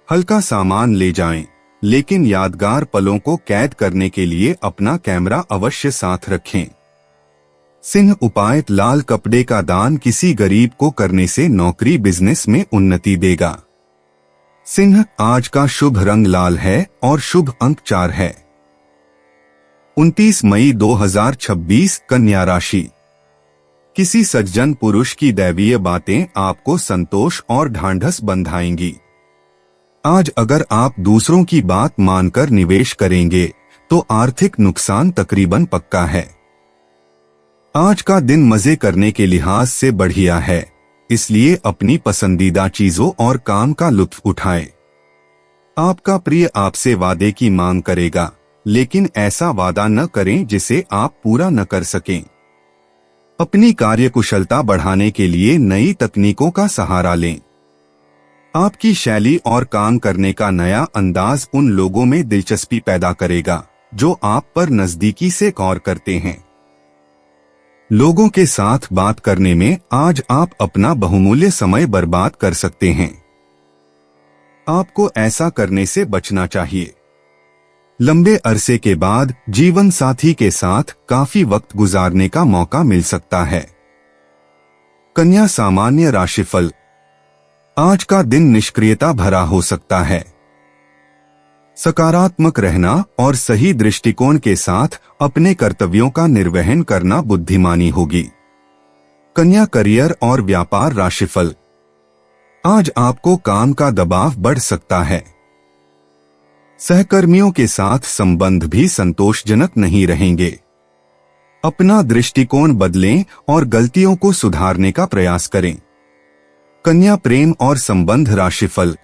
हल्का सामान ले जाएं, लेकिन यादगार पलों को कैद करने के लिए अपना कैमरा अवश्य साथ रखें। सिंह उपाय। लाल कपड़े का दान किसी गरीब को करने से नौकरी बिजनेस में उन्नति देगा। सिंह, आज का शुभ रंग लाल है और शुभ अंक 4 है। 29 मई 2026। कन्या राशि। किसी सज्जन पुरुष की दैवीय बातें आपको संतोष और ढांढस बंधाएंगी। आज अगर आप दूसरों की बात मानकर निवेश करेंगे तो आर्थिक नुकसान तकरीबन पक्का है। आज का दिन मजे करने के लिहाज से बढ़िया है, इसलिए अपनी पसंदीदा चीजों और काम का लुत्फ उठाएं। आपका प्रिय आपसे वादे की मांग करेगा, लेकिन ऐसा वादा न करें जिसे आप पूरा न कर सकें। अपनी कार्यकुशलता बढ़ाने के लिए नई तकनीकों का सहारा लें। आपकी शैली और काम करने का नया अंदाज उन लोगों में दिलचस्पी पैदा करेगा जो आप पर नजदीकी से गौर करते हैं। लोगों के साथ बात करने में आज आप अपना बहुमूल्य समय बर्बाद कर सकते हैं। आपको ऐसा करने से बचना चाहिए। लंबे अरसे के बाद जीवन साथी के साथ काफी वक्त गुजारने का मौका मिल सकता है। कन्या सामान्य राशिफल। आज का दिन निष्क्रियता भरा हो सकता है। सकारात्मक रहना और सही दृष्टिकोण के साथ अपने कर्तव्यों का निर्वहन करना बुद्धिमानी होगी। कन्या करियर और व्यापार राशिफल। आज आपको काम का दबाव बढ़ सकता है। सहकर्मियों के साथ संबंध भी संतोषजनक नहीं रहेंगे। अपना दृष्टिकोण बदलें और गलतियों को सुधारने का प्रयास करें। कन्या प्रेम और संबंध राशिफल।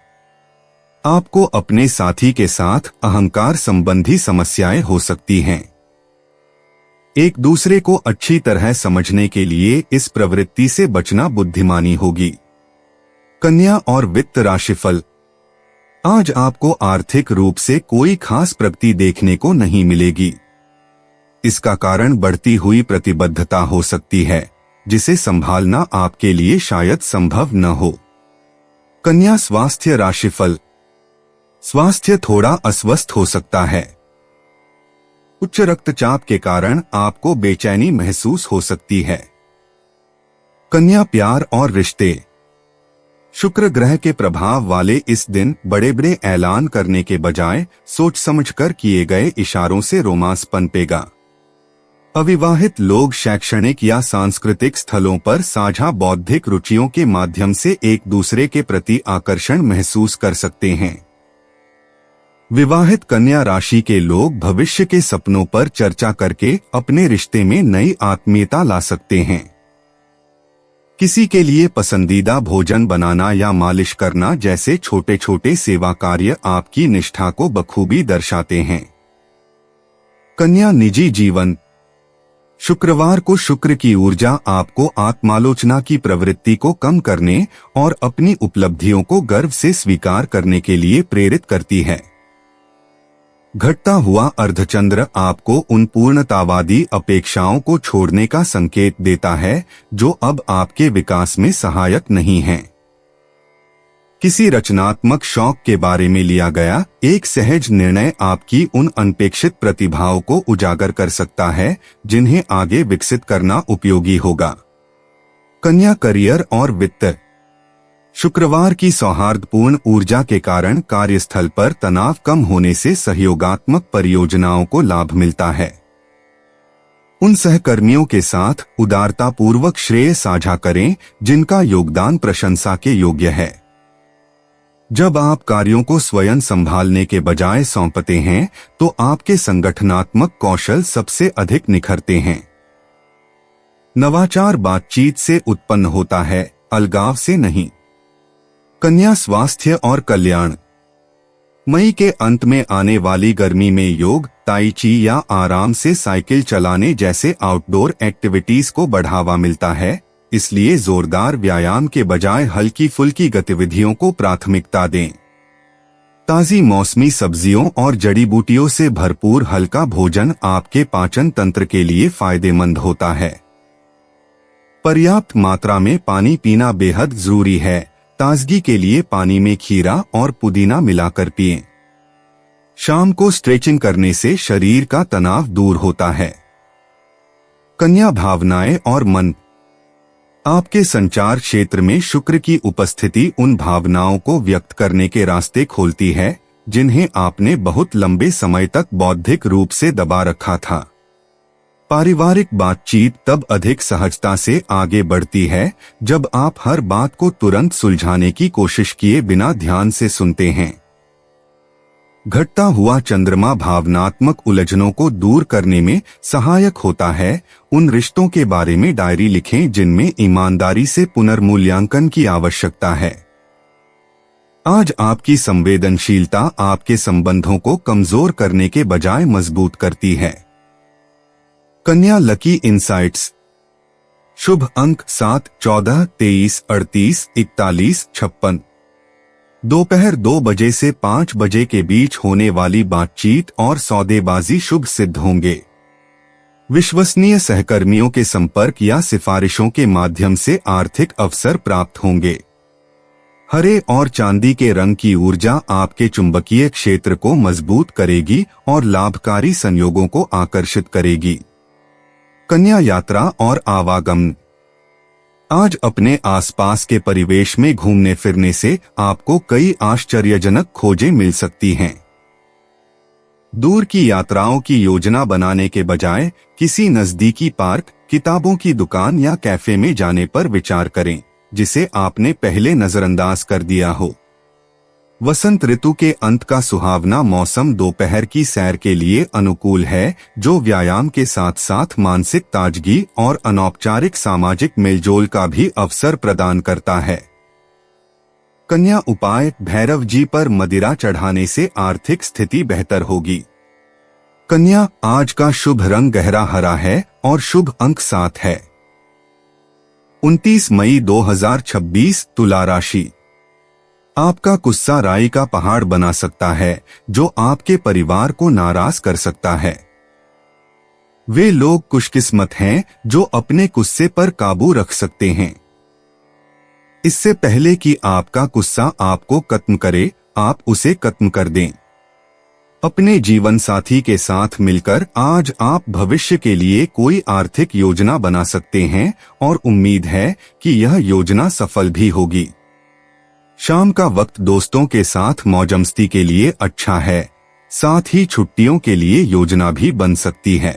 आपको अपने साथी के साथ अहंकार संबंधी समस्याएं हो सकती हैं। एक दूसरे को अच्छी तरह समझने के लिए इस प्रवृत्ति से बचना बुद्धिमानी होगी। कन्या और वित्त राशिफल। आज आपको आर्थिक रूप से कोई खास प्रगति देखने को नहीं मिलेगी। इसका कारण बढ़ती हुई प्रतिबद्धता हो सकती है, जिसे संभालना आपके लिए शायद संभव न हो। कन्या स्वास्थ्य राशिफल। स्वास्थ्य थोड़ा अस्वस्थ हो सकता है। उच्च रक्तचाप के कारण आपको बेचैनी महसूस हो सकती है। कन्या प्यार और रिश्ते। शुक्र ग्रह के प्रभाव वाले इस दिन बड़े बड़े ऐलान करने के बजाय सोच समझकर किए गए इशारों से रोमांस पनपेगा। अविवाहित लोग शैक्षणिक या सांस्कृतिक स्थलों पर साझा बौद्धिक रुचियों के माध्यम से एक दूसरे के प्रति आकर्षण महसूस कर सकते हैं। विवाहित कन्या राशि के लोग भविष्य के सपनों पर चर्चा करके अपने रिश्ते में नई आत्मीयता ला सकते हैं। किसी के लिए पसंदीदा भोजन बनाना या मालिश करना जैसे छोटे छोटे सेवा कार्य आपकी निष्ठा को बखूबी दर्शाते हैं। कन्या निजी जीवन। शुक्रवार को शुक्र की ऊर्जा आपको आत्मालोचना की प्रवृत्ति को कम करने और अपनी उपलब्धियों को गर्व से स्वीकार करने के लिए प्रेरित करती है। घटता हुआ अर्धचंद्र आपको उन पूर्णतावादी अपेक्षाओं को छोड़ने का संकेत देता है जो अब आपके विकास में सहायक नहीं हैं। किसी रचनात्मक शौक के बारे में लिया गया एक सहज निर्णय आपकी उन अनपेक्षित प्रतिभाओं को उजागर कर सकता है जिन्हें आगे विकसित करना उपयोगी होगा। कन्या करियर और वित्त। शुक्रवार की सौहार्दपूर्ण ऊर्जा के कारण कार्यस्थल पर तनाव कम होने से सहयोगात्मक परियोजनाओं को लाभ मिलता है। उन सहकर्मियों के साथ उदारतापूर्वक श्रेय साझा करें जिनका योगदान प्रशंसा के योग्य है। जब आप कार्यों को स्वयं संभालने के बजाय सौंपते हैं तो आपके संगठनात्मक कौशल सबसे अधिक निखरते हैं। नवाचार बातचीत से उत्पन्न होता है, अलगाव से नहीं। कन्या स्वास्थ्य और कल्याण। मई के अंत में आने वाली गर्मी में योग, ताई ची या आराम से साइकिल चलाने जैसे आउटडोर एक्टिविटीज को बढ़ावा मिलता है, इसलिए जोरदार व्यायाम के बजाय हल्की फुल्की गतिविधियों को प्राथमिकता दें। ताजी मौसमी सब्जियों और जड़ी बूटियों से भरपूर हल्का भोजन आपके पाचन तंत्र के लिए फायदेमंद होता है। पर्याप्त मात्रा में पानी पीना बेहद जरूरी है। ताजगी के लिए पानी में खीरा और पुदीना मिलाकर पिएं। शाम को स्ट्रेचिंग करने से शरीर का तनाव दूर होता है। कन्या भावनाएं और मन। आपके संचार क्षेत्र में शुक्र की उपस्थिति उन भावनाओं को व्यक्त करने के रास्ते खोलती है जिन्हें आपने बहुत लंबे समय तक बौद्धिक रूप से दबा रखा था। पारिवारिक बातचीत तब अधिक सहजता से आगे बढ़ती है जब आप हर बात को तुरंत सुलझाने की कोशिश किए बिना ध्यान से सुनते हैं। घटता हुआ चंद्रमा भावनात्मक उलझनों को दूर करने में सहायक होता है। उन रिश्तों के बारे में डायरी लिखें जिनमें ईमानदारी से पुनर्मूल्यांकन की आवश्यकता है। आज आपकी संवेदनशीलता आपके संबंधों को कमजोर करने के बजाय मजबूत करती है। कन्या लकी इंसाइट्स। शुभ अंक 7, 14, 23, 38, 41, 56। दोपहर 2 बजे से 5 बजे के बीच होने वाली बातचीत और सौदेबाजी शुभ सिद्ध होंगे। विश्वसनीय सहकर्मियों के संपर्क या सिफारिशों के माध्यम से आर्थिक अवसर प्राप्त होंगे। हरे और चांदी के रंग की ऊर्जा आपके चुंबकीय क्षेत्र को मजबूत करेगी और लाभकारी संयोगों को आकर्षित करेगी। कन्या यात्रा और आवागमन। आज अपने आसपास के परिवेश में घूमने फिरने से आपको कई आश्चर्यजनक खोजें मिल सकती हैं। दूर की यात्राओं की योजना बनाने के बजाय किसी नजदीकी पार्क, किताबों की दुकान या कैफे में जाने पर विचार करें जिसे आपने पहले नजरअंदाज कर दिया हो। वसंत ऋतु के अंत का सुहावना मौसम दोपहर की सैर के लिए अनुकूल है जो व्यायाम के साथ साथ मानसिक ताजगी और अनौपचारिक सामाजिक मेलजोल का भी अवसर प्रदान करता है। कन्या उपाय। भैरव जी पर मदिरा चढ़ाने से आर्थिक स्थिति बेहतर होगी। कन्या आज का शुभ रंग गहरा हरा है और शुभ अंक 7 है। 29 मई 2026 तुला राशि। आपका गुस्सा राई का पहाड़ बना सकता है जो आपके परिवार को नाराज कर सकता है। वे लोग खुशकिस्मत हैं जो अपने गुस्से पर काबू रख सकते हैं। इससे पहले कि आपका गुस्सा आपको खत्म करे, आप उसे खत्म कर दें। अपने जीवन साथी के साथ मिलकर आज आप भविष्य के लिए कोई आर्थिक योजना बना सकते हैं और उम्मीद है कि यह योजना सफल भी होगी। शाम का वक्त दोस्तों के साथ मौजमस्ती के लिए अच्छा है, साथ ही छुट्टियों के लिए योजना भी बन सकती है।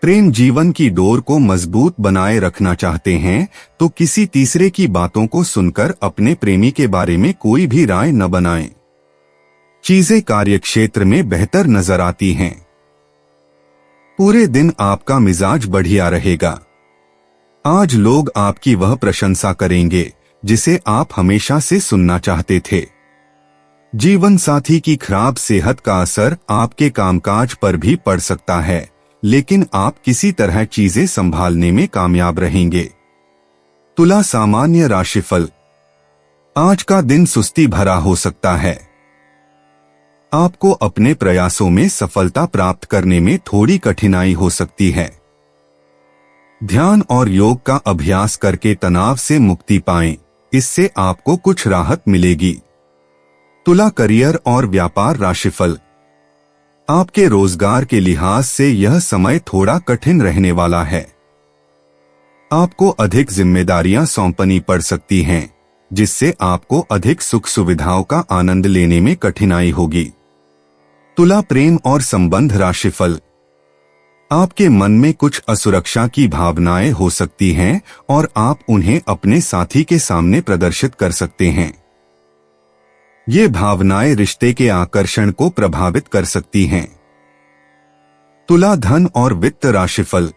प्रेम जीवन की डोर को मजबूत बनाए रखना चाहते हैं तो किसी तीसरे की बातों को सुनकर अपने प्रेमी के बारे में कोई भी राय न बनाएं। चीजें कार्यक्षेत्र में बेहतर नजर आती हैं। पूरे दिन आपका मिजाज बढ़िया रहेगा। आज लोग आपकी वह प्रशंसा करेंगे जिसे आप हमेशा से सुनना चाहते थे। जीवन साथी की खराब सेहत का असर आपके कामकाज पर भी पड़ सकता है, लेकिन आप किसी तरह चीजें संभालने में कामयाब रहेंगे। तुला सामान्य राशिफल। आज का दिन सुस्ती भरा हो सकता है। आपको अपने प्रयासों में सफलता प्राप्त करने में थोड़ी कठिनाई हो सकती है। ध्यान और योग का अभ्यास करके तनाव से मुक्ति पाएं, इससे आपको कुछ राहत मिलेगी। तुला करियर और व्यापार राशिफल। आपके रोजगार के लिहाज से यह समय थोड़ा कठिन रहने वाला है। आपको अधिक जिम्मेदारियां सौंपनी पड़ सकती हैं, जिससे आपको अधिक सुख सुविधाओं का आनंद लेने में कठिनाई होगी। तुला प्रेम और संबंध राशिफल। आपके मन में कुछ असुरक्षा की भावनाएं हो सकती हैं और आप उन्हें अपने साथी के सामने प्रदर्शित कर सकते हैं। ये भावनाएं रिश्ते के आकर्षण को प्रभावित कर सकती हैं। तुला धन और वित्त राशिफल।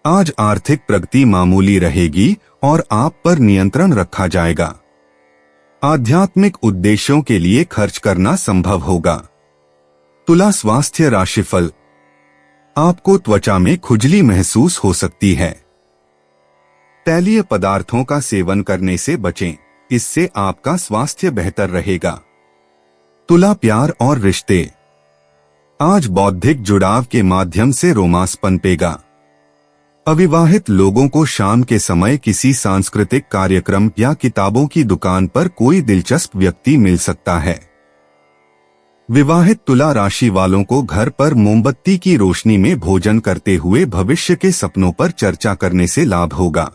आज आर्थिक प्रगति मामूली रहेगी और आप पर नियंत्रण रखा जाएगा। आध्यात्मिक उद्देश्यों के लिए खर्च करना संभव होगा। तुला स्वास्थ्य राशिफल। आपको त्वचा में खुजली महसूस हो सकती है। तैलीय पदार्थों का सेवन करने से बचें, इससे आपका स्वास्थ्य बेहतर रहेगा। तुला प्यार और रिश्ते। आज बौद्धिक जुड़ाव के माध्यम से रोमांस पनपेगा। अविवाहित लोगों को शाम के समय किसी सांस्कृतिक कार्यक्रम या किताबों की दुकान पर कोई दिलचस्प व्यक्ति मिल सकता है। विवाहित तुला राशि वालों को घर पर मोमबत्ती की रोशनी में भोजन करते हुए भविष्य के सपनों पर चर्चा करने से लाभ होगा।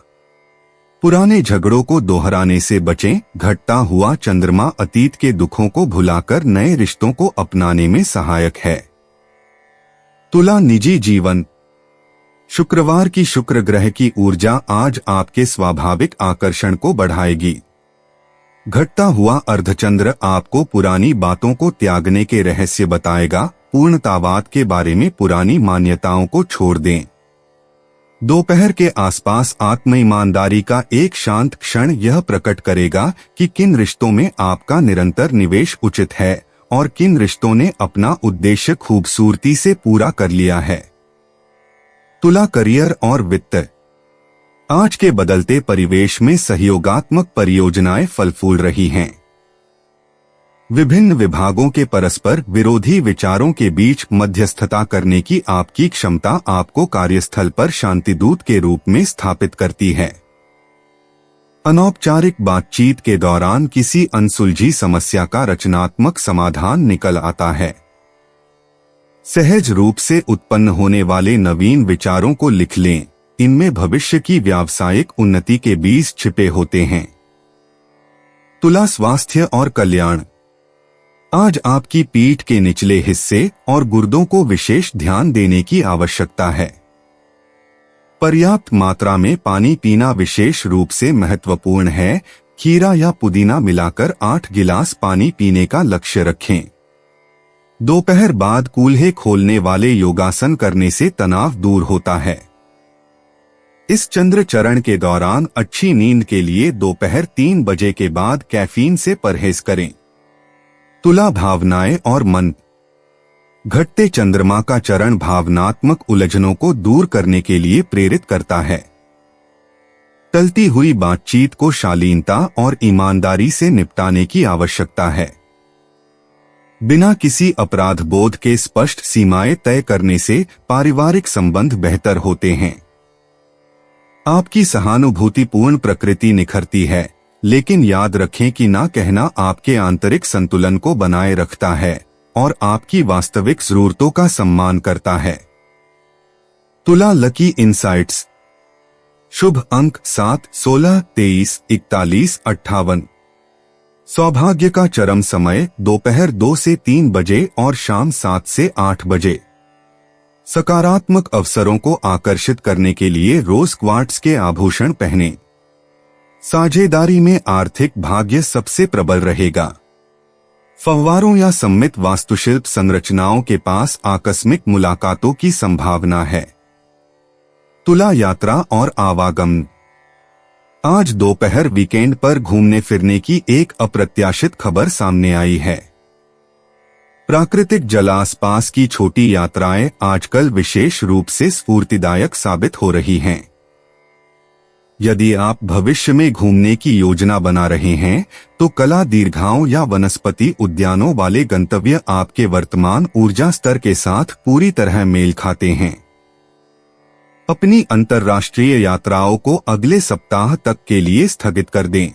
पुराने झगड़ों को दोहराने से बचें। घटता हुआ चंद्रमा अतीत के दुखों को भुलाकर नए रिश्तों को अपनाने में सहायक है। तुला निजी जीवन। शुक्रवार की शुक्र ग्रह की ऊर्जा आज आपके स्वाभाविक आकर्षण को बढ़ाएगी। घटता हुआ अर्धचंद्र आपको पुरानी बातों को त्यागने के रहस्य बताएगा। पूर्णतावाद के बारे में पुरानी मान्यताओं को छोड़ दें। दोपहर के आसपास आत्म ईमानदारी का एक शांत क्षण यह प्रकट करेगा कि किन रिश्तों में आपका निरंतर निवेश उचित है और किन रिश्तों ने अपना उद्देश्य खूबसूरती से पूरा कर लिया है। तुला करियर और वित्त। आज के बदलते परिवेश में सहयोगात्मक परियोजनाएं फल फूल रही हैं। विभिन्न विभागों के परस्पर विरोधी विचारों के बीच मध्यस्थता करने की आपकी क्षमता आपको कार्यस्थल पर शांतिदूत के रूप में स्थापित करती है। अनौपचारिक बातचीत के दौरान किसी अनसुलझी समस्या का रचनात्मक समाधान निकल आता है। सहज रूप से उत्पन्न होने वाले नवीन विचारों को लिख लें, इनमें भविष्य की व्यावसायिक उन्नति के बीज छिपे होते हैं। तुला स्वास्थ्य और कल्याण। आज आपकी पीठ के निचले हिस्से और गुर्दों को विशेष ध्यान देने की आवश्यकता है। पर्याप्त मात्रा में पानी पीना विशेष रूप से महत्वपूर्ण है। खीरा या पुदीना मिलाकर 8 गिलास पानी पीने का लक्ष्य रखें। दोपहर बाद कूल्हे खोलने वाले योगासन करने से तनाव दूर होता है। इस चंद्र चरण के दौरान अच्छी नींद के लिए दोपहर 3 बजे के बाद कैफीन से परहेज करें। तुला भावनाएं और मन। घटते चंद्रमा का चरण भावनात्मक उलझनों को दूर करने के लिए प्रेरित करता है। टलती हुई बातचीत को शालीनता और ईमानदारी से निपटाने की आवश्यकता है। बिना किसी अपराध बोध के स्पष्ट सीमाएं तय करने से पारिवारिक संबंध बेहतर होते हैं। आपकी सहानुभूतिपूर्ण प्रकृति निखरती है, लेकिन याद रखें कि ना कहना आपके आंतरिक संतुलन को बनाए रखता है और आपकी वास्तविक जरूरतों का सम्मान करता है। तुला लकी इनसाइट्स। शुभ अंक 7, 16, 23, 41, 58। सौभाग्य का चरम समय दोपहर 2 से 3 बजे और शाम 7 से 8 बजे। सकारात्मक अवसरों को आकर्षित करने के लिए रोज क्वार्ट्ज के आभूषण पहनें। साझेदारी में आर्थिक भाग्य सबसे प्रबल रहेगा। फव्वारों या सम्मित वास्तुशिल्प संरचनाओं के पास आकस्मिक मुलाकातों की संभावना है। तुला यात्रा और आवागमन। आज दोपहर वीकेंड पर घूमने फिरने की एक अप्रत्याशित खबर सामने आई है। प्राकृतिक जल आसपास की छोटी यात्राएं आजकल विशेष रूप से स्फूर्तिदायक साबित हो रही हैं। यदि आप भविष्य में घूमने की योजना बना रहे हैं, तो कला दीर्घाओं या वनस्पति उद्यानों वाले गंतव्य आपके वर्तमान ऊर्जा स्तर के साथ पूरी तरह मेल खाते हैं। अपनी अंतर्राष्ट्रीय यात्राओं को अगले सप्ताह तक के लिए स्थगित कर दें।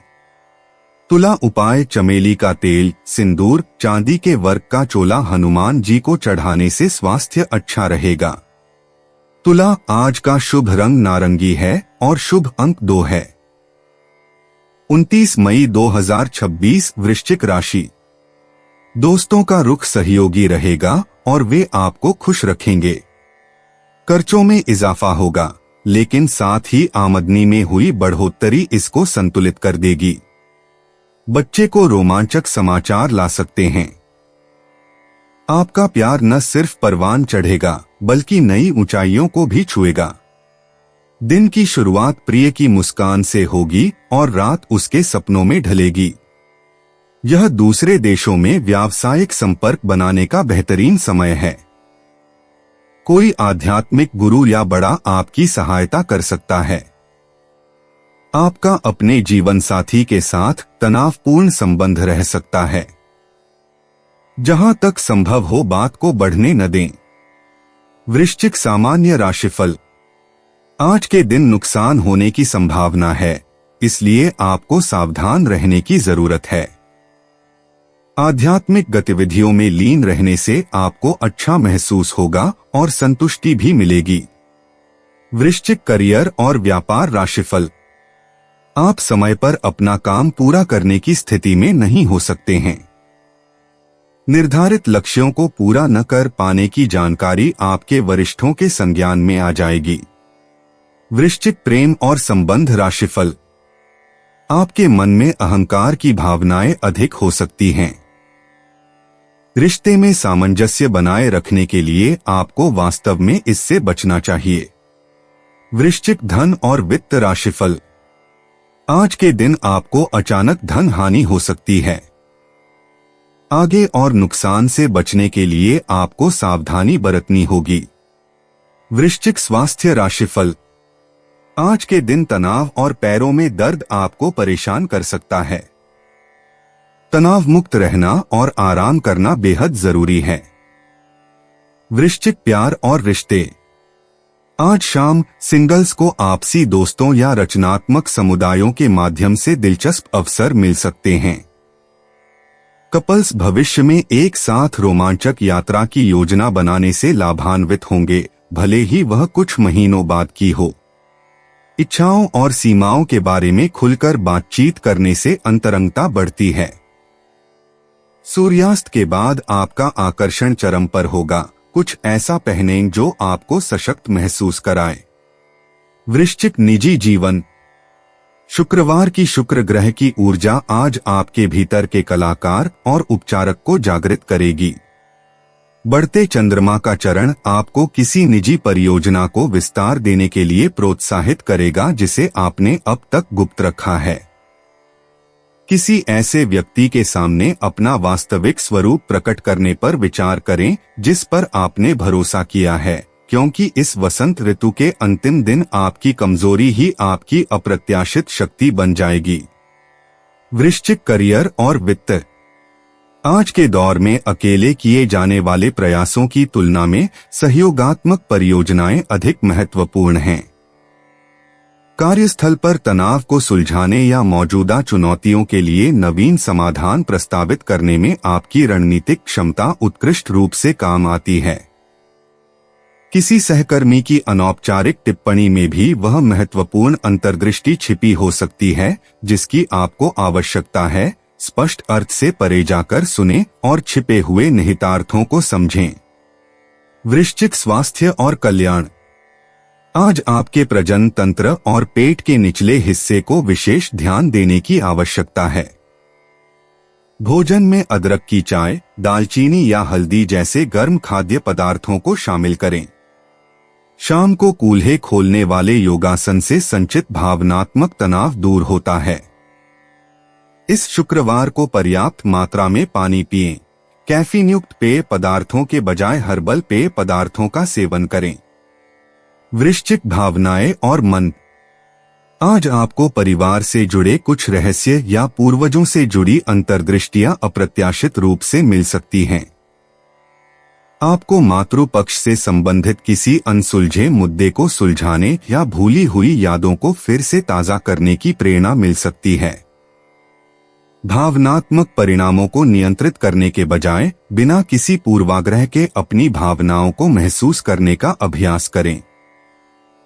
तुला उपाय: चमेली का तेल, सिंदूर, चांदी के वर्क का चोला हनुमान जी को चढ़ाने से स्वास्थ्य अच्छा रहेगा। तुला, आज का शुभ रंग नारंगी है और शुभ अंक 2 है। 29 मई 2026 वृश्चिक राशि। दोस्तों का रुख सहयोगी रहेगा और वे आपको खुश रखेंगे। खर्चों में इजाफा होगा, लेकिन साथ ही आमदनी में हुई बढ़ोतरी इसको संतुलित कर देगी। बच्चे को रोमांचक समाचार ला सकते हैं। आपका प्यार न सिर्फ परवान चढ़ेगा, बल्कि नई ऊंचाइयों को भी छुएगा। दिन की शुरुआत प्रिय की मुस्कान से होगी और रात उसके सपनों में ढलेगी। यह दूसरे देशों में व्यावसायिक संपर्क बनाने का बेहतरीन समय है। कोई आध्यात्मिक गुरु या बड़ा आपकी सहायता कर सकता है। आपका अपने जीवन साथी के साथ तनावपूर्ण संबंध रह सकता है। जहां तक संभव हो बात को बढ़ने न दें। वृश्चिक सामान्य राशिफल। आज के दिन नुकसान होने की संभावना है, इसलिए आपको सावधान रहने की जरूरत है। आध्यात्मिक गतिविधियों में लीन रहने से आपको अच्छा महसूस होगा और संतुष्टि भी मिलेगी। वृश्चिक करियर और व्यापार राशिफल। आप समय पर अपना काम पूरा करने की स्थिति में नहीं हो सकते हैं। निर्धारित लक्ष्यों को पूरा न कर पाने की जानकारी आपके वरिष्ठों के संज्ञान में आ जाएगी। वृश्चिक प्रेम और संबंध राशिफल। आपके मन में अहंकार की भावनाएं अधिक हो सकती हैं। रिश्ते में सामंजस्य बनाए रखने के लिए आपको वास्तव में इससे बचना चाहिए। वृश्चिक धन और वित्त राशिफल। आज के दिन आपको अचानक धन हानि हो सकती है। आगे और नुकसान से बचने के लिए आपको सावधानी बरतनी होगी। वृश्चिक स्वास्थ्य राशिफल। आज के दिन तनाव और पैरों में दर्द आपको परेशान कर सकता है। तनाव मुक्त रहना और आराम करना बेहद जरूरी है। वृश्चिक प्यार और रिश्ते। आज शाम सिंगल्स को आपसी दोस्तों या रचनात्मक समुदायों के माध्यम से दिलचस्प अवसर मिल सकते हैं। कपल्स भविष्य में एक साथ रोमांचक यात्रा की योजना बनाने से लाभान्वित होंगे, भले ही वह कुछ महीनों बाद की हो। इच्छाओं और सीमाओं के बारे में खुलकर बातचीत करने से अंतरंगता बढ़ती है। सूर्यास्त के बाद आपका आकर्षण चरम पर होगा। कुछ ऐसा पहनें जो आपको सशक्त महसूस कराए। वृश्चिक निजी जीवन। शुक्रवार की शुक्र ग्रह की ऊर्जा आज आपके भीतर के कलाकार और उपचारक को जागृत करेगी। बढ़ते चंद्रमा का चरण आपको किसी निजी परियोजना को विस्तार देने के लिए प्रोत्साहित करेगा जिसे आपने अब तक गुप्त रखा है। किसी ऐसे व्यक्ति के सामने अपना वास्तविक स्वरूप प्रकट करने पर विचार करें जिस पर आपने भरोसा किया है, क्योंकि इस वसंत ऋतु के अंतिम दिन आपकी कमजोरी ही आपकी अप्रत्याशित शक्ति बन जाएगी। वृश्चिक करियर और वित्त। आज के दौर में अकेले किए जाने वाले प्रयासों की तुलना में सहयोगात्मक परियोजनाएं अधिक महत्वपूर्ण हैं। कार्यस्थल पर तनाव को सुलझाने या मौजूदा चुनौतियों के लिए नवीन समाधान प्रस्तावित करने में आपकी रणनीतिक क्षमता उत्कृष्ट रूप से काम आती है। किसी सहकर्मी की अनौपचारिक टिप्पणी में भी वह महत्वपूर्ण अंतर्दृष्टि छिपी हो सकती है जिसकी आपको आवश्यकता है। स्पष्ट अर्थ से परे जाकर सुनें और छिपे हुए निहितार्थों को समझें। वृश्चिक स्वास्थ्य और कल्याण। आज आपके प्रजनन तंत्र और पेट के निचले हिस्से को विशेष ध्यान देने की आवश्यकता है। भोजन में अदरक की चाय, दालचीनी या हल्दी जैसे गर्म खाद्य पदार्थों को शामिल करें। शाम को कूल्हे खोलने वाले योगासन से संचित भावनात्मक तनाव दूर होता है। इस शुक्रवार को पर्याप्त मात्रा में पानी पिएं। कैफीन युक्त पेय पदार्थों के बजाय हर्बल पेय पदार्थों का सेवन करें। वृश्चिक भावनाएं और मन। आज आपको परिवार से जुड़े कुछ रहस्य या पूर्वजों से जुड़ी अंतर्दृष्टियां अप्रत्याशित रूप से मिल सकती हैं। आपको मातृपक्ष से संबंधित किसी अनसुलझे मुद्दे को सुलझाने या भूली हुई यादों को फिर से ताजा करने की प्रेरणा मिल सकती है। भावनात्मक परिणामों को नियंत्रित करने के बजाय बिना किसी पूर्वाग्रह के अपनी भावनाओं को महसूस करने का अभ्यास करें।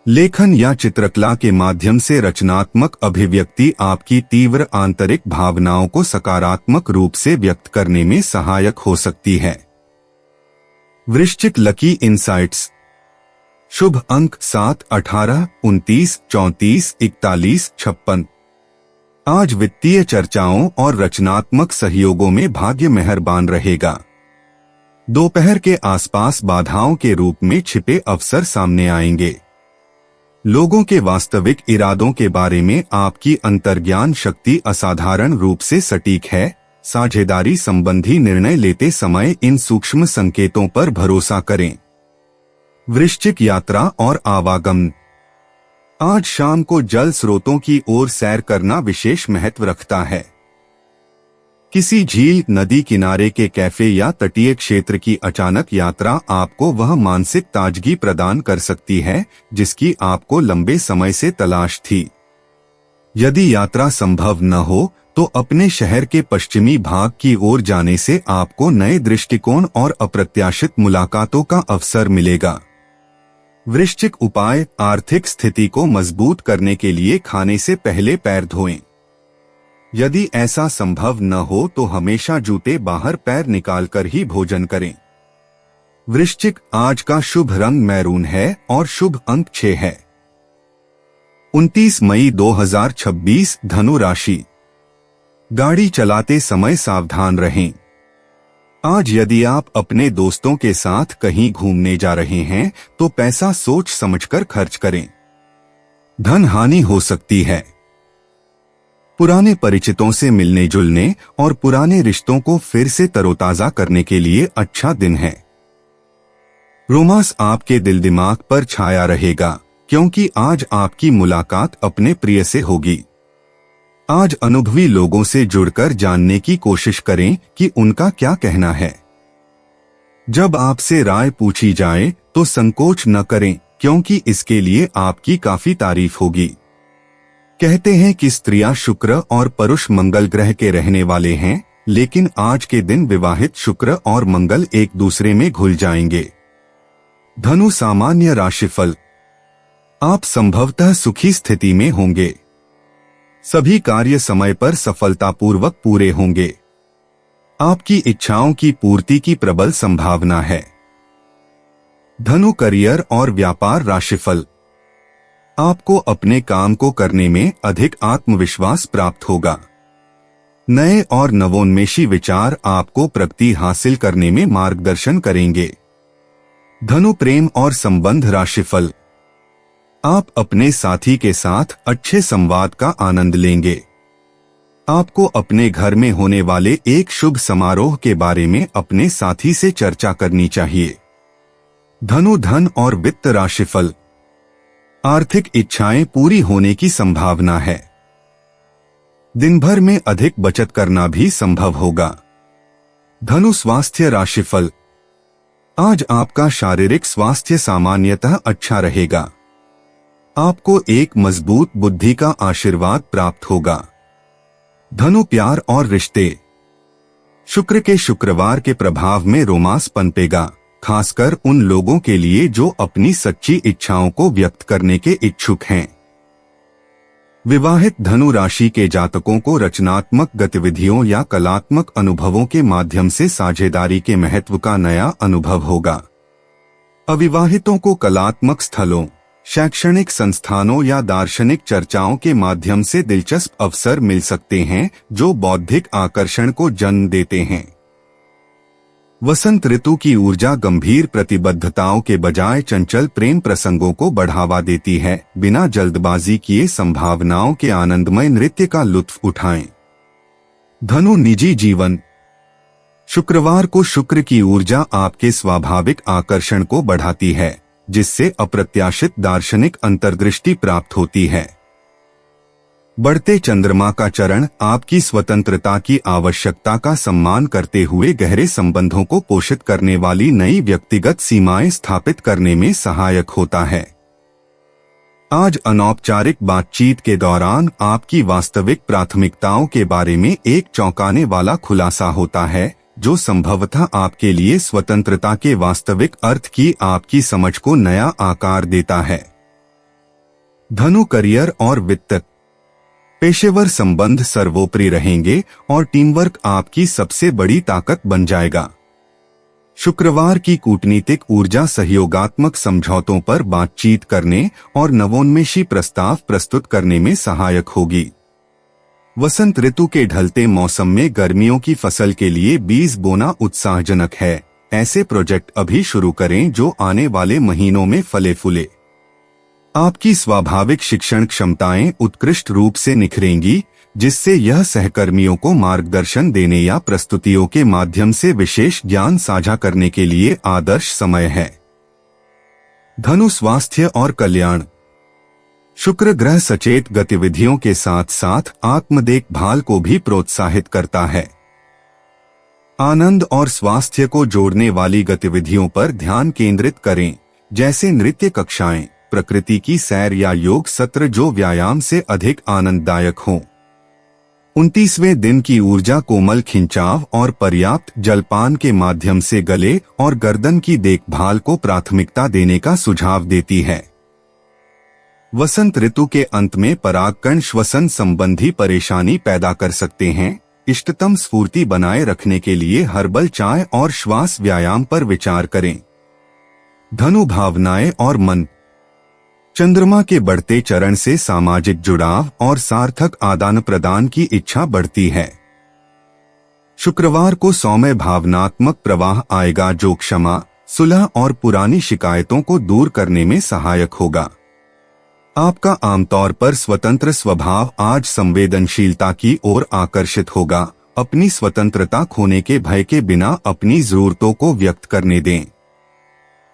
लेखन या चित्रकला के माध्यम से रचनात्मक अभिव्यक्ति आपकी तीव्र आंतरिक भावनाओं को सकारात्मक रूप से व्यक्त करने में सहायक हो सकती है। वृश्चिक लकी इनसाइट्स। शुभ अंक 7, 18, 29, 34, 41, 56। आज वित्तीय चर्चाओं और रचनात्मक सहयोगों में भाग्य मेहरबान रहेगा। दोपहर के आसपास बाधाओं के रूप में छिपे अवसर सामने आएंगे। लोगों के वास्तविक इरादों के बारे में आपकी अंतर्ज्ञान शक्ति असाधारण रूप से सटीक है। साझेदारी संबंधी निर्णय लेते समय इन सूक्ष्म संकेतों पर भरोसा करें। वृश्चिक यात्रा और आवागमन। आज शाम को जल स्रोतों की ओर सैर करना विशेष महत्व रखता है। किसी झील, नदी किनारे के कैफे या तटीय क्षेत्र की अचानक यात्रा आपको वह मानसिक ताजगी प्रदान कर सकती है जिसकी आपको लंबे समय से तलाश थी। यदि यात्रा संभव न हो तो अपने शहर के पश्चिमी भाग की ओर जाने से आपको नए दृष्टिकोण और अप्रत्याशित मुलाकातों का अवसर मिलेगा। वृश्चिक उपाय। आर्थिक स्थिति को मजबूत करने के लिए खाने से पहले पैर धोएं। यदि ऐसा संभव न हो तो हमेशा जूते बाहर पैर निकालकर ही भोजन करें। वृश्चिक। आज का शुभ रंग मैरून है और शुभ अंक 6 है। 29 मई 2026 धनु राशि। गाड़ी चलाते समय सावधान रहें। आज यदि आप अपने दोस्तों के साथ कहीं घूमने जा रहे हैं तो पैसा सोच समझकर खर्च करें। धन हानि हो सकती है। पुराने परिचितों से मिलने जुलने और पुराने रिश्तों को फिर से तरोताजा करने के लिए अच्छा दिन है। रोमांस आपके दिल दिमाग पर छाया रहेगा क्योंकि आज आपकी मुलाकात अपने प्रिय से होगी। आज अनुभवी लोगों से जुड़कर जानने की कोशिश करें कि उनका क्या कहना है। जब आपसे राय पूछी जाए तो संकोच न करें क्योंकि इसके लिए आपकी काफी तारीफ होगी। कहते हैं कि स्त्रियां शुक्र और परुष मंगल ग्रह के रहने वाले हैं, लेकिन आज के दिन विवाहित शुक्र और मंगल एक दूसरे में घुल जाएंगे। धनु सामान्य राशिफल। आप संभवतः सुखी स्थिति में होंगे। सभी कार्य समय पर सफलतापूर्वक पूरे होंगे। आपकी इच्छाओं की पूर्ति की प्रबल संभावना है। धनु करियर और व्यापार राशिफल। आपको अपने काम को करने में अधिक आत्मविश्वास प्राप्त होगा। नए और नवोन्मेषी विचार आपको प्रगति हासिल करने में मार्गदर्शन करेंगे। धनु प्रेम और संबंध राशिफल। आप अपने साथी के साथ अच्छे संवाद का आनंद लेंगे। आपको अपने घर में होने वाले एक शुभ समारोह के बारे में अपने साथी से चर्चा करनी चाहिए। धनु धन और वित्त राशिफल। आर्थिक इच्छाएं पूरी होने की संभावना है। दिन भर में अधिक बचत करना भी संभव होगा। धनु स्वास्थ्य राशिफल। आज आपका शारीरिक स्वास्थ्य सामान्यतः अच्छा रहेगा। आपको एक मजबूत बुद्धि का आशीर्वाद प्राप्त होगा। धनु प्यार और रिश्ते। शुक्र के शुक्रवार के प्रभाव में रोमांस पनपेगा, खासकर उन लोगों के लिए जो अपनी सच्ची इच्छाओं को व्यक्त करने के इच्छुक हैं। विवाहित धनु राशि के जातकों को रचनात्मक गतिविधियों या कलात्मक अनुभवों के माध्यम से साझेदारी के महत्व का नया अनुभव होगा। अविवाहितों को कलात्मक स्थलों, शैक्षणिक संस्थानों या दार्शनिक चर्चाओं के माध्यम से दिलचस्प अवसर मिल सकते हैं जो बौद्धिक आकर्षण को जन्म देते हैं। वसंत ऋतु की ऊर्जा गंभीर प्रतिबद्धताओं के बजाय चंचल प्रेम प्रसंगों को बढ़ावा देती है। बिना जल्दबाजी किए संभावनाओं के आनंदमय नृत्य का लुत्फ उठाएं। धनु निजी जीवन। शुक्रवार को शुक्र की ऊर्जा आपके स्वाभाविक आकर्षण को बढ़ाती है, जिससे अप्रत्याशित दार्शनिक अंतर्दृष्टि प्राप्त होती है। बढ़ते चंद्रमा का चरण आपकी स्वतंत्रता की आवश्यकता का सम्मान करते हुए गहरे संबंधों को पोषित करने वाली नई व्यक्तिगत सीमाएं स्थापित करने में सहायक होता है। आज अनौपचारिक बातचीत के दौरान आपकी वास्तविक प्राथमिकताओं के बारे में एक चौंकाने वाला खुलासा होता है, जो संभवतः आपके लिए स्वतंत्रता के वास्तविक अर्थ की आपकी समझ को नया आकार देता है। धनु करियर और वित्त। पेशेवर संबंध सर्वोपरि रहेंगे और टीमवर्क आपकी सबसे बड़ी ताकत बन जाएगा। शुक्रवार की कूटनीतिक ऊर्जा सहयोगात्मक समझौतों पर बातचीत करने और नवोन्मेषी प्रस्ताव प्रस्तुत करने में सहायक होगी। वसंत ऋतु के ढलते मौसम में गर्मियों की फसल के लिए बीज बोना उत्साहजनक है। ऐसे प्रोजेक्ट अभी शुरू करें जो आने वाले महीनों में फले फूले। आपकी स्वाभाविक शिक्षण क्षमताएं उत्कृष्ट रूप से निखरेंगी, जिससे यह सहकर्मियों को मार्गदर्शन देने या प्रस्तुतियों के माध्यम से विशेष ज्ञान साझा करने के लिए आदर्श समय है। धनु स्वास्थ्य और कल्याण। शुक्र ग्रह सचेत गतिविधियों के साथ साथ आत्म देखभाल को भी प्रोत्साहित करता है। आनंद और स्वास्थ्य को जोड़ने वाली गतिविधियों पर ध्यान केंद्रित करें, जैसे नृत्य कक्षाएं, प्रकृति की सैर या योग सत्र जो व्यायाम से अधिक आनंददायक हों। 29वें दिन की ऊर्जा कोमल खिंचाव और पर्याप्त जलपान के माध्यम से गले और गर्दन की देखभाल को प्राथमिकता देने का सुझाव देती है। वसंत ऋतु के अंत में परागकण श्वसन संबंधी परेशानी पैदा कर सकते हैं। इष्टतम स्फूर्ति बनाए रखने के लिए हर्बल चाय और श्वास व्यायाम पर विचार करें। धनु भावनाएं और मन। चंद्रमा के बढ़ते चरण से सामाजिक जुड़ाव और सार्थक आदान प्रदान की इच्छा बढ़ती है। शुक्रवार को सौम्य भावनात्मक प्रवाह आएगा जो क्षमा, सुलह और पुरानी शिकायतों को दूर करने में सहायक होगा। आपका आमतौर पर स्वतंत्र स्वभाव आज संवेदनशीलता की ओर आकर्षित होगा। अपनी स्वतंत्रता खोने के भय के बिना अपनी जरूरतों को व्यक्त करने दें।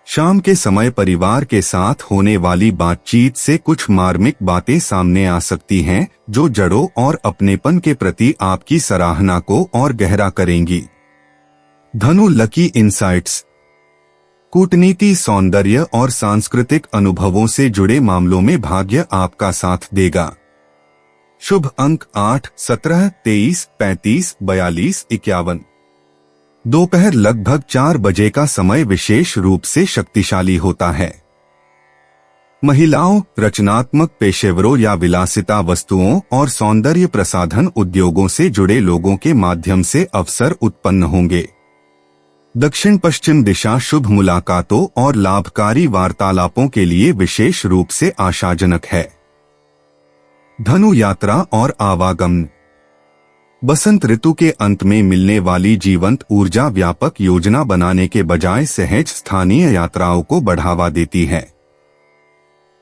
शाम के समय परिवार के साथ होने वाली बातचीत से कुछ मार्मिक बातें सामने आ सकती हैं, जो जड़ों और अपनेपन के प्रति आपकी सराहना को और गहरा करेंगी। धनु लकी इंसाइट्स। कूटनीति, सौंदर्य और सांस्कृतिक अनुभवों से जुड़े मामलों में भाग्य आपका साथ देगा। शुभ अंक 8, 17, 23, 35, 42, 51। दोपहर लगभग 4 बजे का समय विशेष रूप से शक्तिशाली होता है। महिलाओं, रचनात्मक पेशेवरों या विलासिता वस्तुओं और सौंदर्य प्रसाधन उद्योगों से जुड़े लोगों के माध्यम से अवसर उत्पन्न होंगे। दक्षिण पश्चिम दिशा शुभ मुलाकातों और लाभकारी वार्तालापों के लिए विशेष रूप से आशाजनक है। धनु यात्रा और आवागमन। बसंत ऋतु के अंत में मिलने वाली जीवंत ऊर्जा व्यापक योजना बनाने के बजाय सहज स्थानीय यात्राओं को बढ़ावा देती है।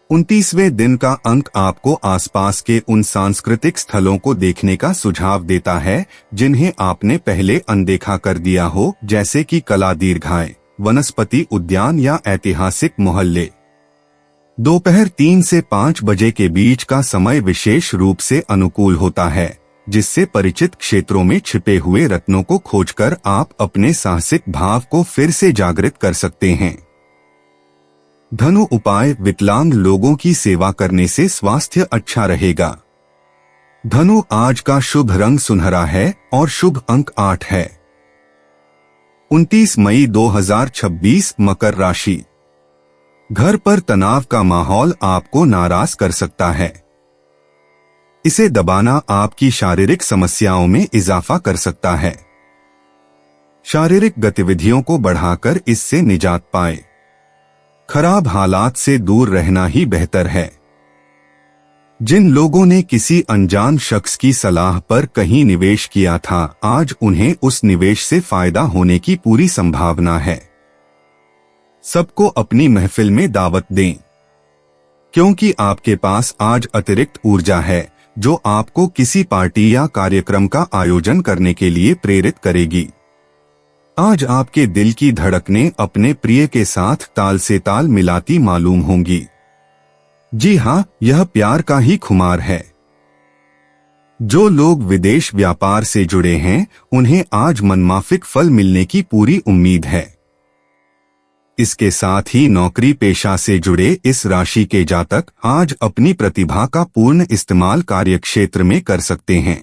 29वें दिन का अंक आपको आसपास के उन सांस्कृतिक स्थलों को देखने का सुझाव देता है जिन्हें आपने पहले अनदेखा कर दिया हो, जैसे कि कला दीर्घाएं, वनस्पति उद्यान या ऐतिहासिक मोहल्ले। दोपहर 3 से 5 बजे के बीच का समय विशेष रूप से अनुकूल होता है, जिससे परिचित क्षेत्रों में छिपे हुए रत्नों को खोजकर आप अपने साहसिक भाव को फिर से जागृत कर सकते हैं। धनु उपाय। विकलांग लोगों की सेवा करने से स्वास्थ्य अच्छा रहेगा। धनु आज का शुभ रंग सुनहरा है और शुभ अंक 8 है। 29 मई 2026 मकर राशि। घर पर तनाव का माहौल आपको नाराज कर सकता है। इसे दबाना आपकी शारीरिक समस्याओं में इजाफा कर सकता है। शारीरिक गतिविधियों को बढ़ाकर इससे निजात पाएं। खराब हालात से दूर रहना ही बेहतर है। जिन लोगों ने किसी अनजान शख्स की सलाह पर कहीं निवेश किया था, आज उन्हें उस निवेश से फायदा होने की पूरी संभावना है। सबको अपनी महफिल में दावत दें, क्योंकि आपके पास आज अतिरिक्त ऊर्जा है जो आपको किसी पार्टी या कार्यक्रम का आयोजन करने के लिए प्रेरित करेगी। आज आपके दिल की धड़कनें अपने प्रिय के साथ ताल से ताल मिलाती मालूम होंगी। जी हाँ, यह प्यार का ही खुमार है। जो लोग विदेश व्यापार से जुड़े हैं, उन्हें आज मनमाफिक फल मिलने की पूरी उम्मीद है। इसके साथ ही नौकरी पेशा से जुड़े इस राशि के जातक आज अपनी प्रतिभा का पूर्ण इस्तेमाल कार्यक्षेत्र में कर सकते हैं।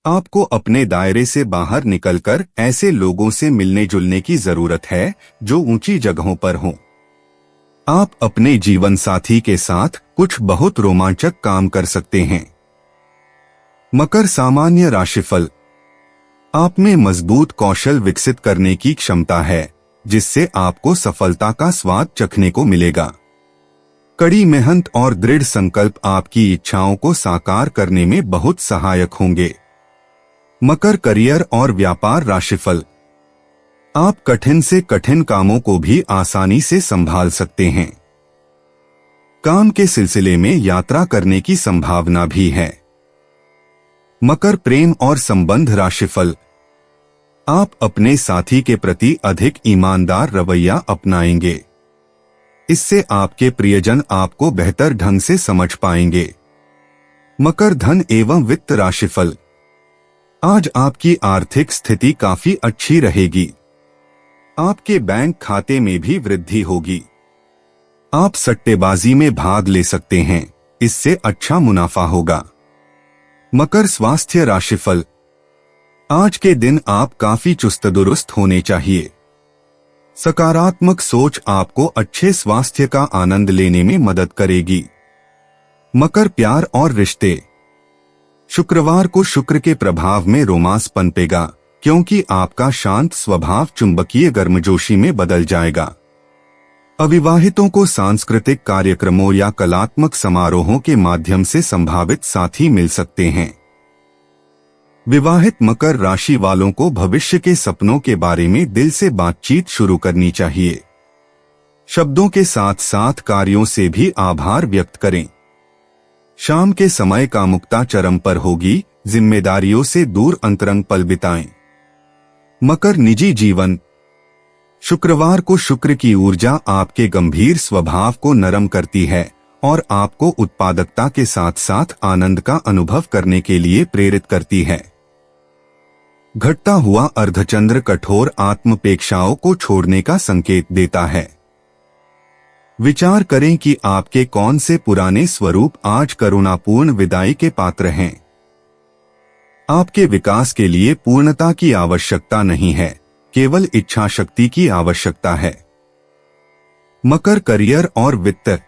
आपको अपने दायरे से बाहर निकलकर ऐसे लोगों से मिलने जुलने की जरूरत है जो ऊंची जगहों पर हों। आप अपने जीवन साथी के साथ कुछ बहुत रोमांचक काम कर सकते हैं। मकर सामान्य राशिफल। आप में मजबूत कौशल विकसित करने की क्षमता है, जिससे आपको सफलता का स्वाद चखने को मिलेगा। कड़ी मेहनत और दृढ़ संकल्प आपकी इच्छाओं को साकार करने में बहुत सहायक होंगे। मकर करियर और व्यापार राशिफल। आप कठिन से कठिन कामों को भी आसानी से संभाल सकते हैं। काम के सिलसिले में यात्रा करने की संभावना भी है। मकर प्रेम और संबंध राशिफल। आप अपने साथी के प्रति अधिक ईमानदार रवैया अपनाएंगे। इससे आपके प्रियजन आपको बेहतर ढंग से समझ पाएंगे। मकर धन एवं वित्त राशिफल। आज आपकी आर्थिक स्थिति काफी अच्छी रहेगी। आपके बैंक खाते में भी वृद्धि होगी। आप सट्टेबाजी में भाग ले सकते हैं, इससे अच्छा मुनाफा होगा। मकर स्वास्थ्य राशिफल। आज के दिन आप काफी चुस्त दुरुस्त होने चाहिए। सकारात्मक सोच आपको अच्छे स्वास्थ्य का आनंद लेने में मदद करेगी। मकर प्यार और रिश्ते। शुक्रवार को शुक्र के प्रभाव में रोमांस पनपेगा, क्योंकि आपका शांत स्वभाव चुंबकीय गर्मजोशी में बदल जाएगा। अविवाहितों को सांस्कृतिक कार्यक्रमों या कलात्मक समारोहों के माध्यम से संभावित साथी मिल सकते हैं। विवाहित मकर राशि वालों को भविष्य के सपनों के बारे में दिल से बातचीत शुरू करनी चाहिए। शब्दों के साथ साथ कार्यों से भी आभार व्यक्त करें। शाम के समय कामुकता चरम पर होगी, जिम्मेदारियों से दूर अंतरंग पल बिताएं। मकर निजी जीवन। शुक्रवार को शुक्र की ऊर्जा आपके गंभीर स्वभाव को नरम करती है और आपको उत्पादकता के साथ साथ आनंद का अनुभव करने के लिए प्रेरित करती है। घटता हुआ अर्धचंद्र कठोर आत्मपेक्षाओं को छोड़ने का संकेत देता है। विचार करें कि आपके कौन से पुराने स्वरूप आज करुणापूर्ण विदाई के पात्र हैं। आपके विकास के लिए पूर्णता की आवश्यकता नहीं है, केवल इच्छा शक्ति की आवश्यकता है। मकर करियर और वित्त।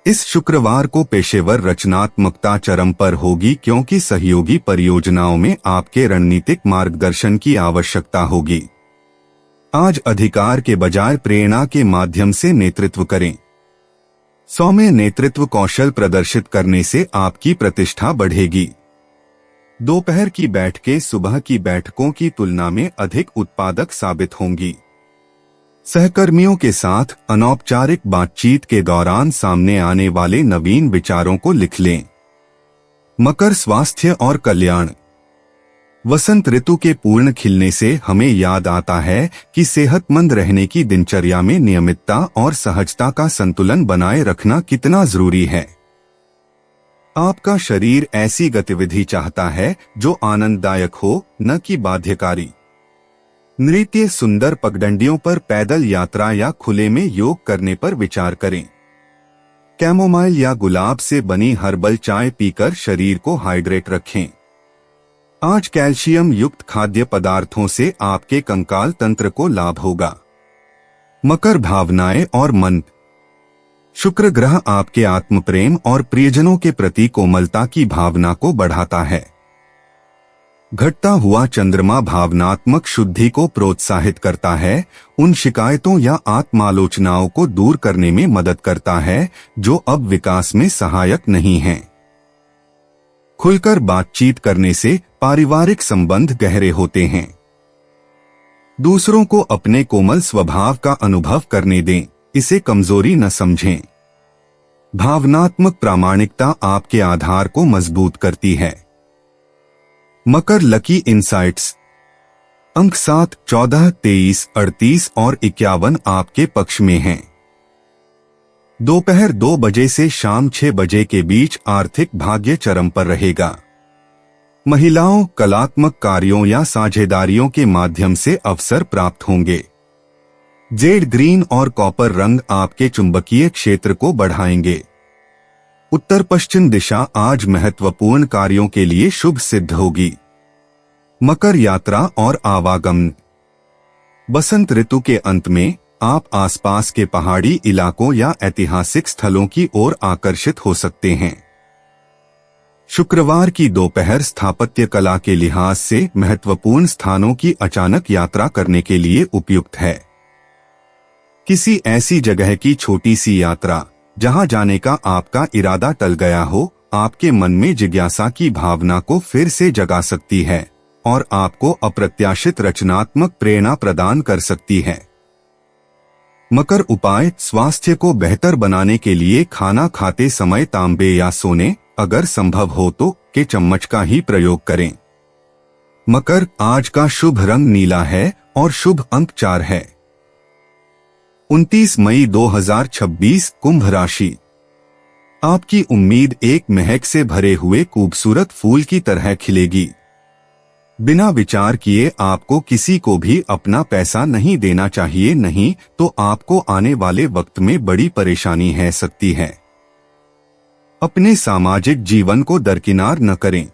इस शुक्रवार को पेशेवर रचनात्मकता चरम पर होगी, क्योंकि सहयोगी परियोजनाओं में आपके रणनीतिक मार्गदर्शन की आवश्यकता होगी। आज अधिकार के बजाय प्रेरणा के माध्यम से नेतृत्व करें। सौम्य नेतृत्व कौशल प्रदर्शित करने से आपकी प्रतिष्ठा बढ़ेगी। दोपहर की बैठकें सुबह की बैठकों की तुलना में अधिक उत्पादक साबित होंगी। सहकर्मियों के साथ अनौपचारिक बातचीत के दौरान सामने आने वाले नवीन विचारों को लिख लें। मकर स्वास्थ्य और कल्याण। वसंत ऋतु के पूर्ण खिलने से हमें याद आता है कि सेहतमंद रहने की दिनचर्या में नियमितता और सहजता का संतुलन बनाए रखना कितना जरूरी है। आपका शरीर ऐसी गतिविधि चाहता है जो आनंददायक हो, न कि बाध्यकारी। नृत्य, सुंदर पगडंडियों पर पैदल यात्रा या खुले में योग करने पर विचार करें। कैमोमाइल या गुलाब से बनी हर्बल चाय पीकर शरीर को हाइड्रेट रखें। आज कैल्शियम युक्त खाद्य पदार्थों से आपके कंकाल तंत्र को लाभ होगा। मकर भावनाएं और मन। शुक्र ग्रह आपके आत्म प्रेम और प्रियजनों के प्रति कोमलता की भावना को बढ़ाता है। घटता हुआ चंद्रमा भावनात्मक शुद्धि को प्रोत्साहित करता है, उन शिकायतों या आत्मालोचनाओं को दूर करने में मदद करता है जो अब विकास में सहायक नहीं हैं। खुलकर बातचीत करने से पारिवारिक संबंध गहरे होते हैं। दूसरों को अपने कोमल स्वभाव का अनुभव करने दें, इसे कमजोरी न समझें। भावनात्मक प्रामाणिकता आपके आधार को मजबूत करती है। मकर लकी इंसाइट्स। अंक 7, 14, 23, 38 और 51 आपके पक्ष में हैं। दोपहर 2 बजे से शाम 6 बजे के बीच आर्थिक भाग्य चरम पर रहेगा। महिलाओं कलात्मक कार्यों या साझेदारियों के माध्यम से अवसर प्राप्त होंगे। जेड ग्रीन और कॉपर रंग आपके चुंबकीय क्षेत्र को बढ़ाएंगे। उत्तर पश्चिम दिशा आज महत्वपूर्ण कार्यों के लिए शुभ सिद्ध होगी। मकर यात्रा और आवागमन। बसंत ऋतु के अंत में आप आसपास के पहाड़ी इलाकों या ऐतिहासिक स्थलों की ओर आकर्षित हो सकते हैं। शुक्रवार की दोपहर स्थापत्य कला के लिहाज से महत्वपूर्ण स्थानों की अचानक यात्रा करने के लिए उपयुक्त है। किसी ऐसी जगह की छोटी सी यात्रा जहां जाने का आपका इरादा टल गया हो, आपके मन में जिज्ञासा की भावना को फिर से जगा सकती है और आपको अप्रत्याशित रचनात्मक प्रेरणा प्रदान कर सकती है। मकर उपाय। स्वास्थ्य को बेहतर बनाने के लिए खाना खाते समय तांबे या सोने, अगर संभव हो तो के चम्मच का ही प्रयोग करें। मकर आज का शुभ रंग नीला है और शुभ अंक 4 है। 29 मई 2026 कुंभ राशि। आपकी उम्मीद एक महक से भरे हुए खूबसूरत फूल की तरह खिलेगी। बिना विचार किए आपको किसी को भी अपना पैसा नहीं देना चाहिए, नहीं तो आपको आने वाले वक्त में बड़ी परेशानी है सकती है। अपने सामाजिक जीवन को दरकिनार न करें।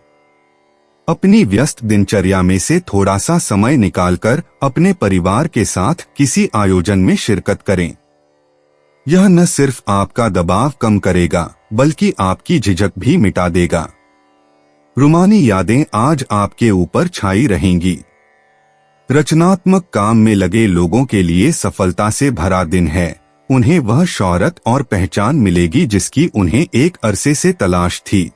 अपनी व्यस्त दिनचर्या में से थोड़ा सा समय निकालकर अपने परिवार के साथ किसी आयोजन में शिरकत करें। यह न सिर्फ आपका दबाव कम करेगा बल्कि आपकी झिझक भी मिटा देगा। रूमानी यादें आज आपके ऊपर छाई रहेंगी। रचनात्मक काम में लगे लोगों के लिए सफलता से भरा दिन है। उन्हें वह शोहरत और पहचान मिलेगी जिसकी उन्हें एक अरसे से तलाश थी।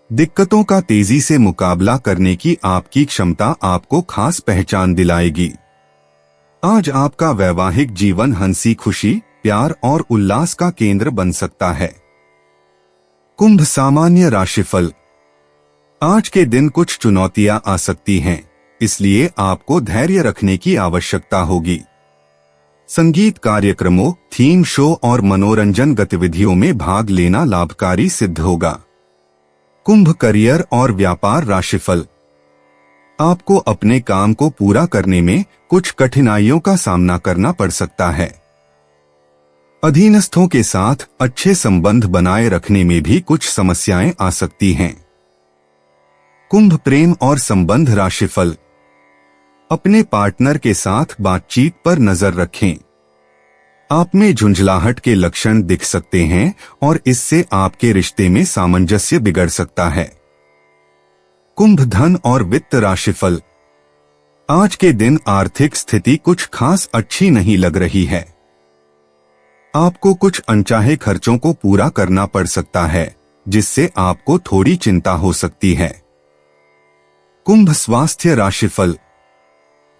दिक्कतों का तेजी से मुकाबला करने की आपकी क्षमता आपको खास पहचान दिलाएगी। आज आपका वैवाहिक जीवन हंसी खुशी, प्यार और उल्लास का केंद्र बन सकता है। कुंभ सामान्य राशिफल। आज के दिन कुछ चुनौतियां आ सकती हैं, इसलिए आपको धैर्य रखने की आवश्यकता होगी। संगीत कार्यक्रमों, थीम शो और मनोरंजन गतिविधियों में भाग लेना लाभकारी सिद्ध होगा। कुंभ करियर और व्यापार राशिफल। आपको अपने काम को पूरा करने में कुछ कठिनाइयों का सामना करना पड़ सकता है। अधीनस्थों के साथ अच्छे संबंध बनाए रखने में भी कुछ समस्याएं आ सकती हैं। कुंभ प्रेम और संबंध राशिफल। अपने पार्टनर के साथ बातचीत पर नजर रखें। आप में झुंझलाहट के लक्षण दिख सकते हैं और इससे आपके रिश्ते में सामंजस्य बिगड़ सकता है। कुंभ धन और वित्त राशिफल। आज के दिन आर्थिक स्थिति कुछ खास अच्छी नहीं लग रही है। आपको कुछ अनचाहे खर्चों को पूरा करना पड़ सकता है, जिससे आपको थोड़ी चिंता हो सकती है। कुंभ स्वास्थ्य राशिफल।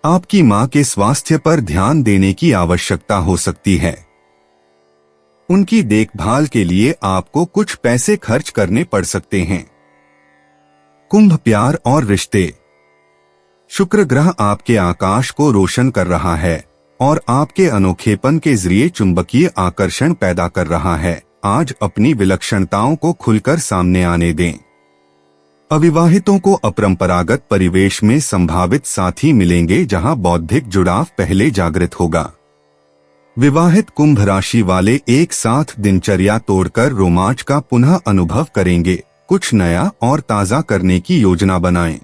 आपकी मां के स्वास्थ्य पर ध्यान देने की आवश्यकता हो सकती है। उनकी देखभाल के लिए आपको कुछ पैसे खर्च करने पड़ सकते हैं। कुंभ प्यार और रिश्ते। शुक्र ग्रह आपके आकाश को रोशन कर रहा है और आपके अनोखेपन के जरिए चुंबकीय आकर्षण पैदा कर रहा है। आज अपनी विलक्षणताओं को खुलकर सामने आने दें। अविवाहितों को अपरंपरागत परिवेश में संभावित साथी मिलेंगे जहां बौद्धिक जुड़ाव पहले जागृत होगा। विवाहित कुंभ राशि वाले एक साथ दिनचर्या तोड़कर रोमांच का पुनः अनुभव करेंगे। कुछ नया और ताजा करने की योजना बनाएं।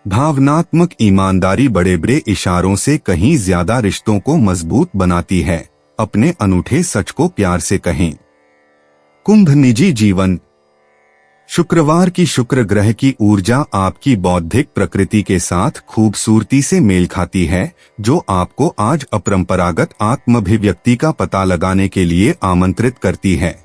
भावनात्मक ईमानदारी बड़े बड़े इशारों से कहीं ज्यादा रिश्तों को मजबूत बनाती है। अपने अनूठे सच को प्यार से कहें। कुंभ निजी जीवन। शुक्रवार की शुक्र ग्रह की ऊर्जा आपकी बौद्धिक प्रकृति के साथ खूबसूरती से मेल खाती है, जो आपको आज अपरंपरागत आत्माभिव्यक्ति का पता लगाने के लिए आमंत्रित करती है।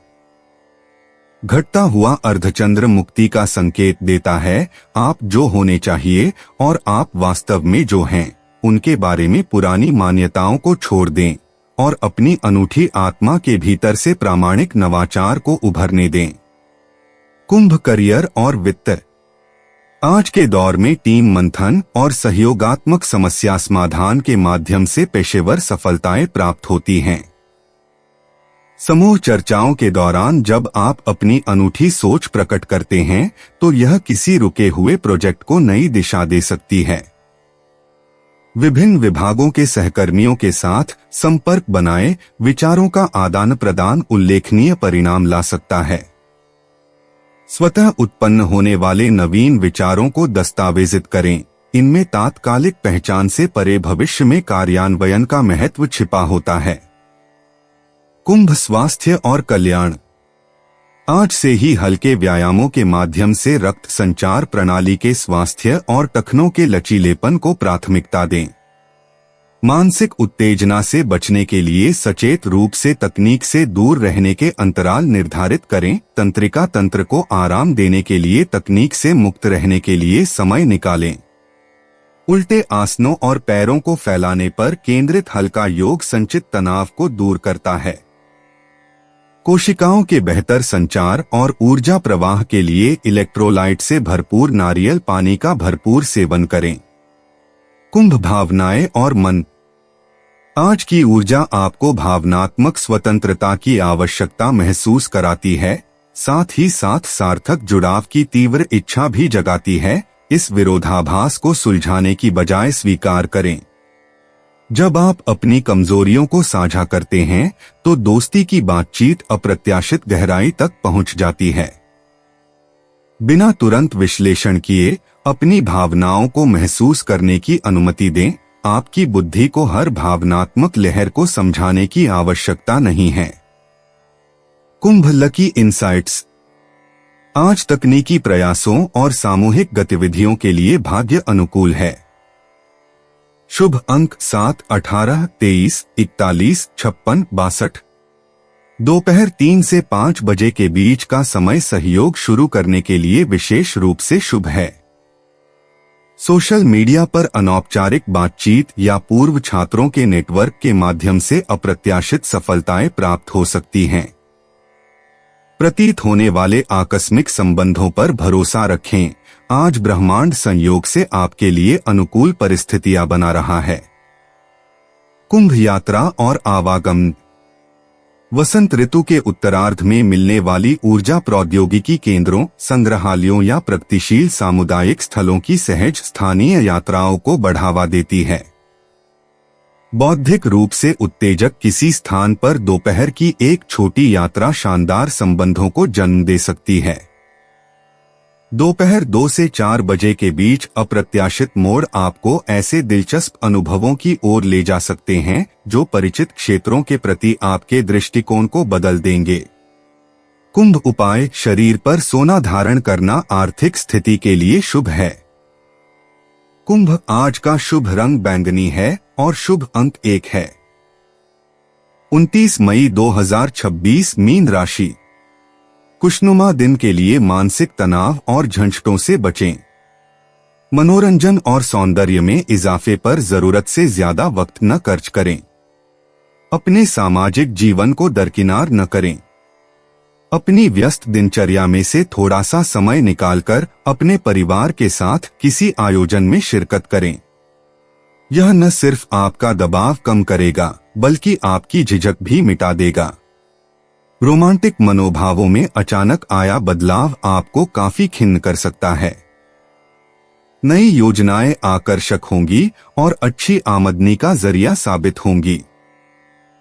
घटता हुआ अर्धचंद्र मुक्ति का संकेत देता है। आप जो होने चाहिए और आप वास्तव में जो हैं, उनके बारे में पुरानी मान्यताओं को छोड़ दें और अपनी अनूठी आत्मा के भीतर से प्रामाणिक नवाचार को उभरने दें। कुंभ करियर और वित्त। आज के दौर में टीम मंथन और सहयोगात्मक समस्या समाधान के माध्यम से पेशेवर सफलताएं प्राप्त होती हैं। समूह चर्चाओं के दौरान जब आप अपनी अनूठी सोच प्रकट करते हैं, तो यह किसी रुके हुए प्रोजेक्ट को नई दिशा दे सकती है। विभिन्न विभागों के सहकर्मियों के साथ संपर्क बनाए, विचारों का आदान प्रदान उल्लेखनीय परिणाम ला सकता है। स्वतः उत्पन्न होने वाले नवीन विचारों को दस्तावेजित करें। इनमें तात्कालिक पहचान से परे भविष्य में कार्यान्वयन का महत्व छिपा होता है। कुंभ स्वास्थ्य और कल्याण। आज से ही हल्के व्यायामों के माध्यम से रक्त संचार प्रणाली के स्वास्थ्य और टखनों के लचीलेपन को प्राथमिकता दें। मानसिक उत्तेजना से बचने के लिए सचेत रूप से तकनीक से दूर रहने के अंतराल निर्धारित करें। तंत्रिका तंत्र को आराम देने के लिए तकनीक से मुक्त रहने के लिए समय निकालें। उल्टे आसनों और पैरों को फैलाने पर केंद्रित हल्का योग संचित तनाव को दूर करता है। कोशिकाओं के बेहतर संचार और ऊर्जा प्रवाह के लिए इलेक्ट्रोलाइट से भरपूर नारियल पानी का भरपूर सेवन करें। कुंभ भावनाएं और मन। आज की ऊर्जा आपको भावनात्मक स्वतंत्रता की आवश्यकता महसूस कराती है, साथ ही साथ सार्थक जुड़ाव की तीव्र इच्छा भी जगाती है। इस विरोधाभास को सुलझाने की बजाय स्वीकार करें। जब आप अपनी कमजोरियों को साझा करते हैं, तो दोस्ती की बातचीत अप्रत्याशित गहराई तक पहुंच जाती है। बिना तुरंत विश्लेषण किए अपनी भावनाओं को महसूस करने की अनुमति दें। आपकी बुद्धि को हर भावनात्मक लहर को समझाने की आवश्यकता नहीं है। कुंभ लकी इंसाइट्स। आज तकनीकी प्रयासों और सामूहिक गतिविधियों के लिए भाग्य अनुकूल है। शुभ अंक 7, 18, 23, 41, 56, 62। दोपहर 3 से 5 बजे के बीच का समय सहयोग शुरू करने के लिए विशेष रूप से शुभ है। सोशल मीडिया पर अनौपचारिक बातचीत या पूर्व छात्रों के नेटवर्क के माध्यम से अप्रत्याशित सफलताएं प्राप्त हो सकती हैं। प्रतीत होने वाले आकस्मिक संबंधों पर भरोसा रखें। आज ब्रह्मांड संयोग से आपके लिए अनुकूल परिस्थितियां बना रहा है। कुंभ यात्रा और आवागमन। वसंत ऋतु के उत्तरार्ध में मिलने वाली ऊर्जा प्रौद्योगिकी केंद्रों, संग्रहालयों या प्रगतिशील सामुदायिक स्थलों की सहज स्थानीय यात्राओं को बढ़ावा देती है। बौद्धिक रूप से उत्तेजक किसी स्थान पर दोपहर की एक छोटी यात्रा शानदार संबंधों को जन्म दे सकती है। दोपहर 2 से 4 बजे के बीच अप्रत्याशित मोड़ आपको ऐसे दिलचस्प अनुभवों की ओर ले जा सकते हैं जो परिचित क्षेत्रों के प्रति आपके दृष्टिकोण को बदल देंगे। कुंभ उपाय। शरीर पर सोना धारण करना आर्थिक स्थिति के लिए शुभ है। कुंभ आज का शुभ रंग बैंगनी है और शुभ अंक 1 है। 29 मई 2026 मीन राशि। खुशनुमा दिन के लिए मानसिक तनाव और झंझटों से बचें। मनोरंजन और सौंदर्य में इजाफे पर जरूरत से ज्यादा वक्त न खर्च करें। अपने सामाजिक जीवन को दरकिनार न करें। अपनी व्यस्त दिनचर्या में से थोड़ा सा समय निकालकर अपने परिवार के साथ किसी आयोजन में शिरकत करें। यह न सिर्फ आपका दबाव कम करेगा, बल्कि आपकी झिझक भी मिटा देगा। रोमांटिक मनोभावों में अचानक आया बदलाव आपको काफी खिन्न कर सकता है। नई योजनाएं आकर्षक होंगी और अच्छी आमदनी का जरिया साबित होंगी।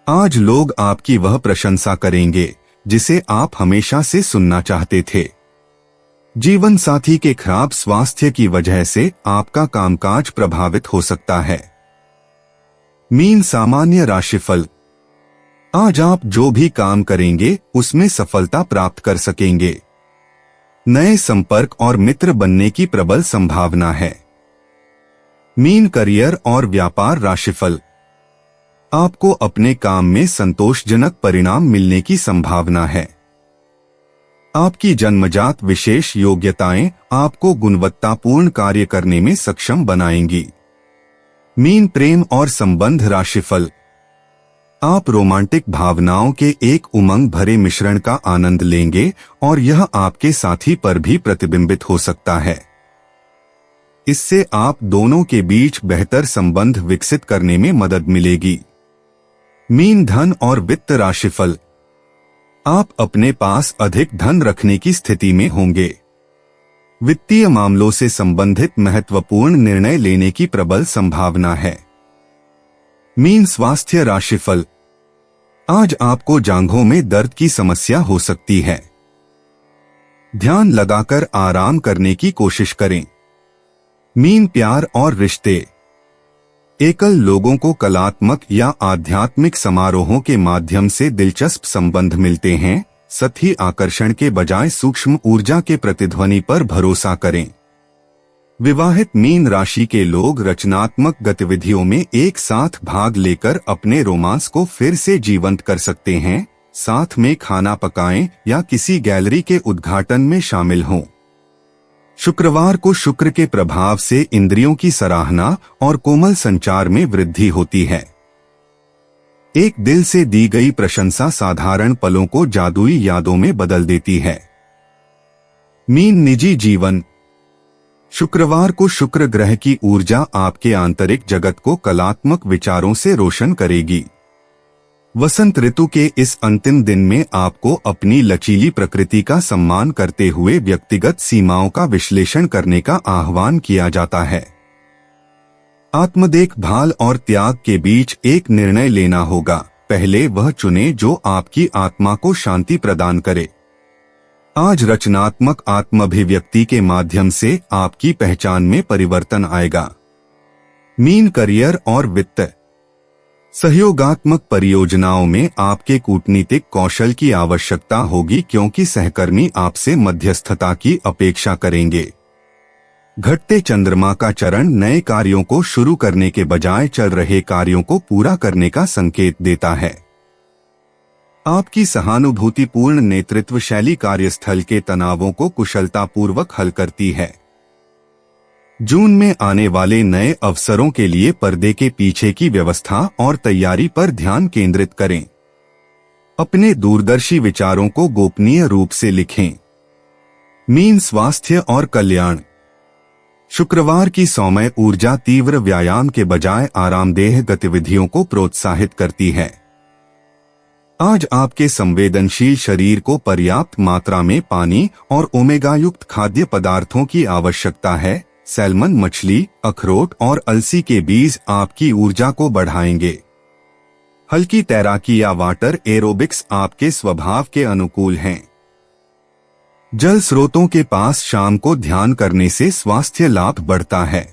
आज लोग आपकी वह प्रशंसा करेंगे जिसे आप हमेशा से सुनना चाहते थे। जीवन साथी के खराब स्वास्थ्य की वजह से आपका कामकाज प्रभावित हो सकता है। मीन सामान्य राशिफल। आज आप जो भी काम करेंगे उसमें सफलता प्राप्त कर सकेंगे। नए संपर्क और मित्र बनने की प्रबल संभावना है। मीन करियर और व्यापार राशिफल। आपको अपने काम में संतोषजनक परिणाम मिलने की संभावना है। आपकी जन्मजात विशेष योग्यताएं आपको गुणवत्तापूर्ण कार्य करने में सक्षम बनाएंगी। मीन प्रेम और संबंध राशिफल। आप रोमांटिक भावनाओं के एक उमंग भरे मिश्रण का आनंद लेंगे और यह आपके साथी पर भी प्रतिबिंबित हो सकता है। इससे आप दोनों के बीच बेहतर संबंध विकसित करने में मदद मिलेगी। मीन धन और वित्त राशिफल। आप अपने पास अधिक धन रखने की स्थिति में होंगे। वित्तीय मामलों से संबंधित महत्वपूर्ण निर्णय लेने की प्रबल संभावना है। मीन स्वास्थ्य राशिफल। आज आपको जांघों में दर्द की समस्या हो सकती है। ध्यान लगाकर आराम करने की कोशिश करें। मीन प्यार और रिश्ते। एकल लोगों को कलात्मक या आध्यात्मिक समारोहों के माध्यम से दिलचस्प संबंध मिलते हैं। सतही आकर्षण के बजाय सूक्ष्म ऊर्जा के प्रतिध्वनि पर भरोसा करें। विवाहित मीन राशि के लोग रचनात्मक गतिविधियों में एक साथ भाग लेकर अपने रोमांस को फिर से जीवंत कर सकते हैं। साथ में खाना पकाएं या किसी गैलरी के उद्घाटन में शामिल हों। शुक्रवार को शुक्र के प्रभाव से इंद्रियों की सराहना और कोमल संचार में वृद्धि होती है। एक दिल से दी गई प्रशंसा साधारण पलों को जादुई यादों में बदल देती है। मीन निजी जीवन। शुक्रवार को शुक्र ग्रह की ऊर्जा आपके आंतरिक जगत को कलात्मक विचारों से रोशन करेगी। वसंत ऋतु के इस अंतिम दिन में आपको अपनी लचीली प्रकृति का सम्मान करते हुए व्यक्तिगत सीमाओं का विश्लेषण करने का आह्वान किया जाता है। आत्मदेखभाल और त्याग के बीच एक निर्णय लेना होगा। पहले वह चुनें जो आपकी आत्मा को शांति प्रदान करे। आज रचनात्मक आत्माभिव्यक्ति के माध्यम से आपकी पहचान में परिवर्तन आएगा। मीन करियर और वित्त। सहयोगात्मक परियोजनाओं में आपके कूटनीतिक कौशल की आवश्यकता होगी क्योंकि सहकर्मी आपसे मध्यस्थता की अपेक्षा करेंगे। घटते चंद्रमा का चरण नए कार्यों को शुरू करने के बजाय चल रहे कार्यों को पूरा करने का संकेत देता है। आपकी सहानुभूतिपूर्ण नेतृत्व शैली कार्यस्थल के तनावों को कुशलतापूर्वक हल करती है। जून में आने वाले नए अवसरों के लिए पर्दे के पीछे की व्यवस्था और तैयारी पर ध्यान केंद्रित करें। अपने दूरदर्शी विचारों को गोपनीय रूप से लिखें। मीन स्वास्थ्य और कल्याण। शुक्रवार की सौम्य ऊर्जा तीव्र व्यायाम के बजाय आरामदेह गतिविधियों को प्रोत्साहित करती है। आज आपके संवेदनशील शरीर को पर्याप्त मात्रा में पानी और ओमेगा युक्त खाद्य पदार्थों की आवश्यकता है। सैल्मन मछली, अखरोट और अलसी के बीज आपकी ऊर्जा को बढ़ाएंगे। हल्की तैराकी या वाटर एरोबिक्स आपके स्वभाव के अनुकूल हैं। जल स्रोतों के पास शाम को ध्यान करने से स्वास्थ्य लाभ बढ़ता है।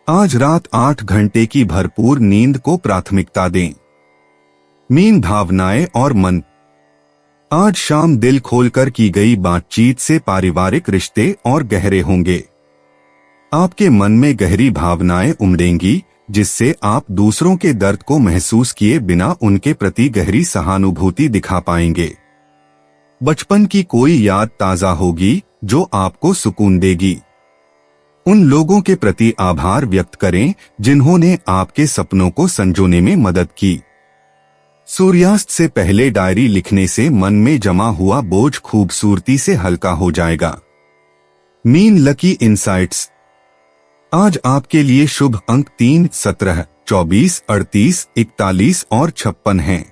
आज रात 8 घंटे की भरपूर नींद को प्राथमिकता दें। मीन भावनाएं और मन। आज शाम दिल खोलकर की गई बातचीत से पारिवारिक रिश्ते और गहरे होंगे। आपके मन में गहरी भावनाएं उमड़ेंगी जिससे आप दूसरों के दर्द को महसूस किए बिना उनके प्रति गहरी सहानुभूति दिखा पाएंगे। बचपन की कोई याद ताजा होगी जो आपको सुकून देगी। उन लोगों के प्रति आभार व्यक्त करें जिन्होंने आपके सपनों को संजोने में मदद की। सूर्यास्त से पहले डायरी लिखने से मन में जमा हुआ बोझ खूबसूरती से हल्का हो जाएगा। Mean lucky insights. आज आपके लिए शुभ अंक 3, 17, 24, 38, 41 और 56 हैं।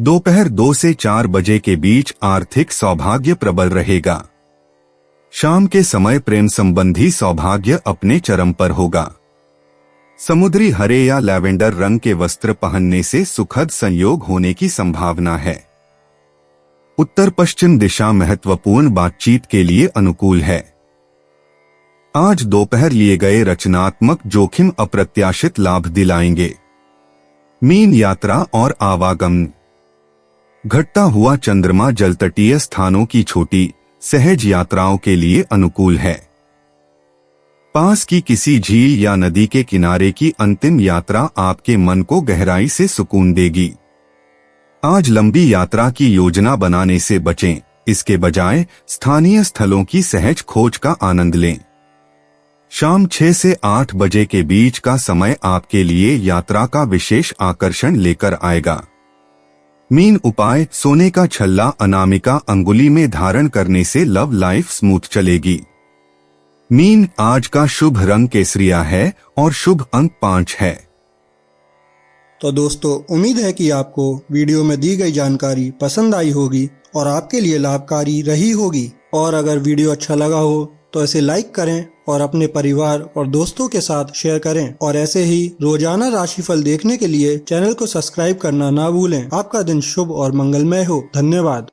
दोपहर 2 से 4 बजे के बीच आर्थिक सौभाग्य प्रबल रहेगा। शाम के समय प्रेम संबंधी सौभाग्य अपने चरम पर होगा। समुद्री हरे या लैवेंडर रंग के वस्त्र पहनने से सुखद संयोग होने की संभावना है। उत्तर पश्चिम दिशा महत्वपूर्ण बातचीत के लिए अनुकूल है। आज दोपहर लिए गए रचनात्मक जोखिम अप्रत्याशित लाभ दिलाएंगे। मीन यात्रा और आवागमन। घटता हुआ चंद्रमा जलतटीय स्थानों की छोटी सहज यात्राओं के लिए अनुकूल है। पास की किसी झील या नदी के किनारे की अंतिम यात्रा आपके मन को गहराई से सुकून देगी। आज लंबी यात्रा की योजना बनाने से बचें, इसके बजाय स्थानीय स्थलों की सहज खोज का आनंद लें। शाम 6 से 8 बजे के बीच का समय आपके लिए यात्रा का विशेष आकर्षण लेकर आएगा। मीन उपाय: सोने का छल्ला अनामिका अंगुली में धारण करने से लव लाइफ स्मूथ चलेगी। मीन, आज का शुभ रंग केसरिया है और शुभ अंक 5 है। तो दोस्तों, उम्मीद है कि आपको वीडियो में दी गई जानकारी पसंद आई होगी और आपके लिए लाभकारी रही होगी। और अगर वीडियो अच्छा लगा हो तो इसे लाइक करें और अपने परिवार और दोस्तों के साथ शेयर करें। और ऐसे ही रोजाना राशिफल देखने के लिए चैनल को सब्सक्राइब करना ना भूलें। आपका दिन शुभ और मंगलमय हो। धन्यवाद।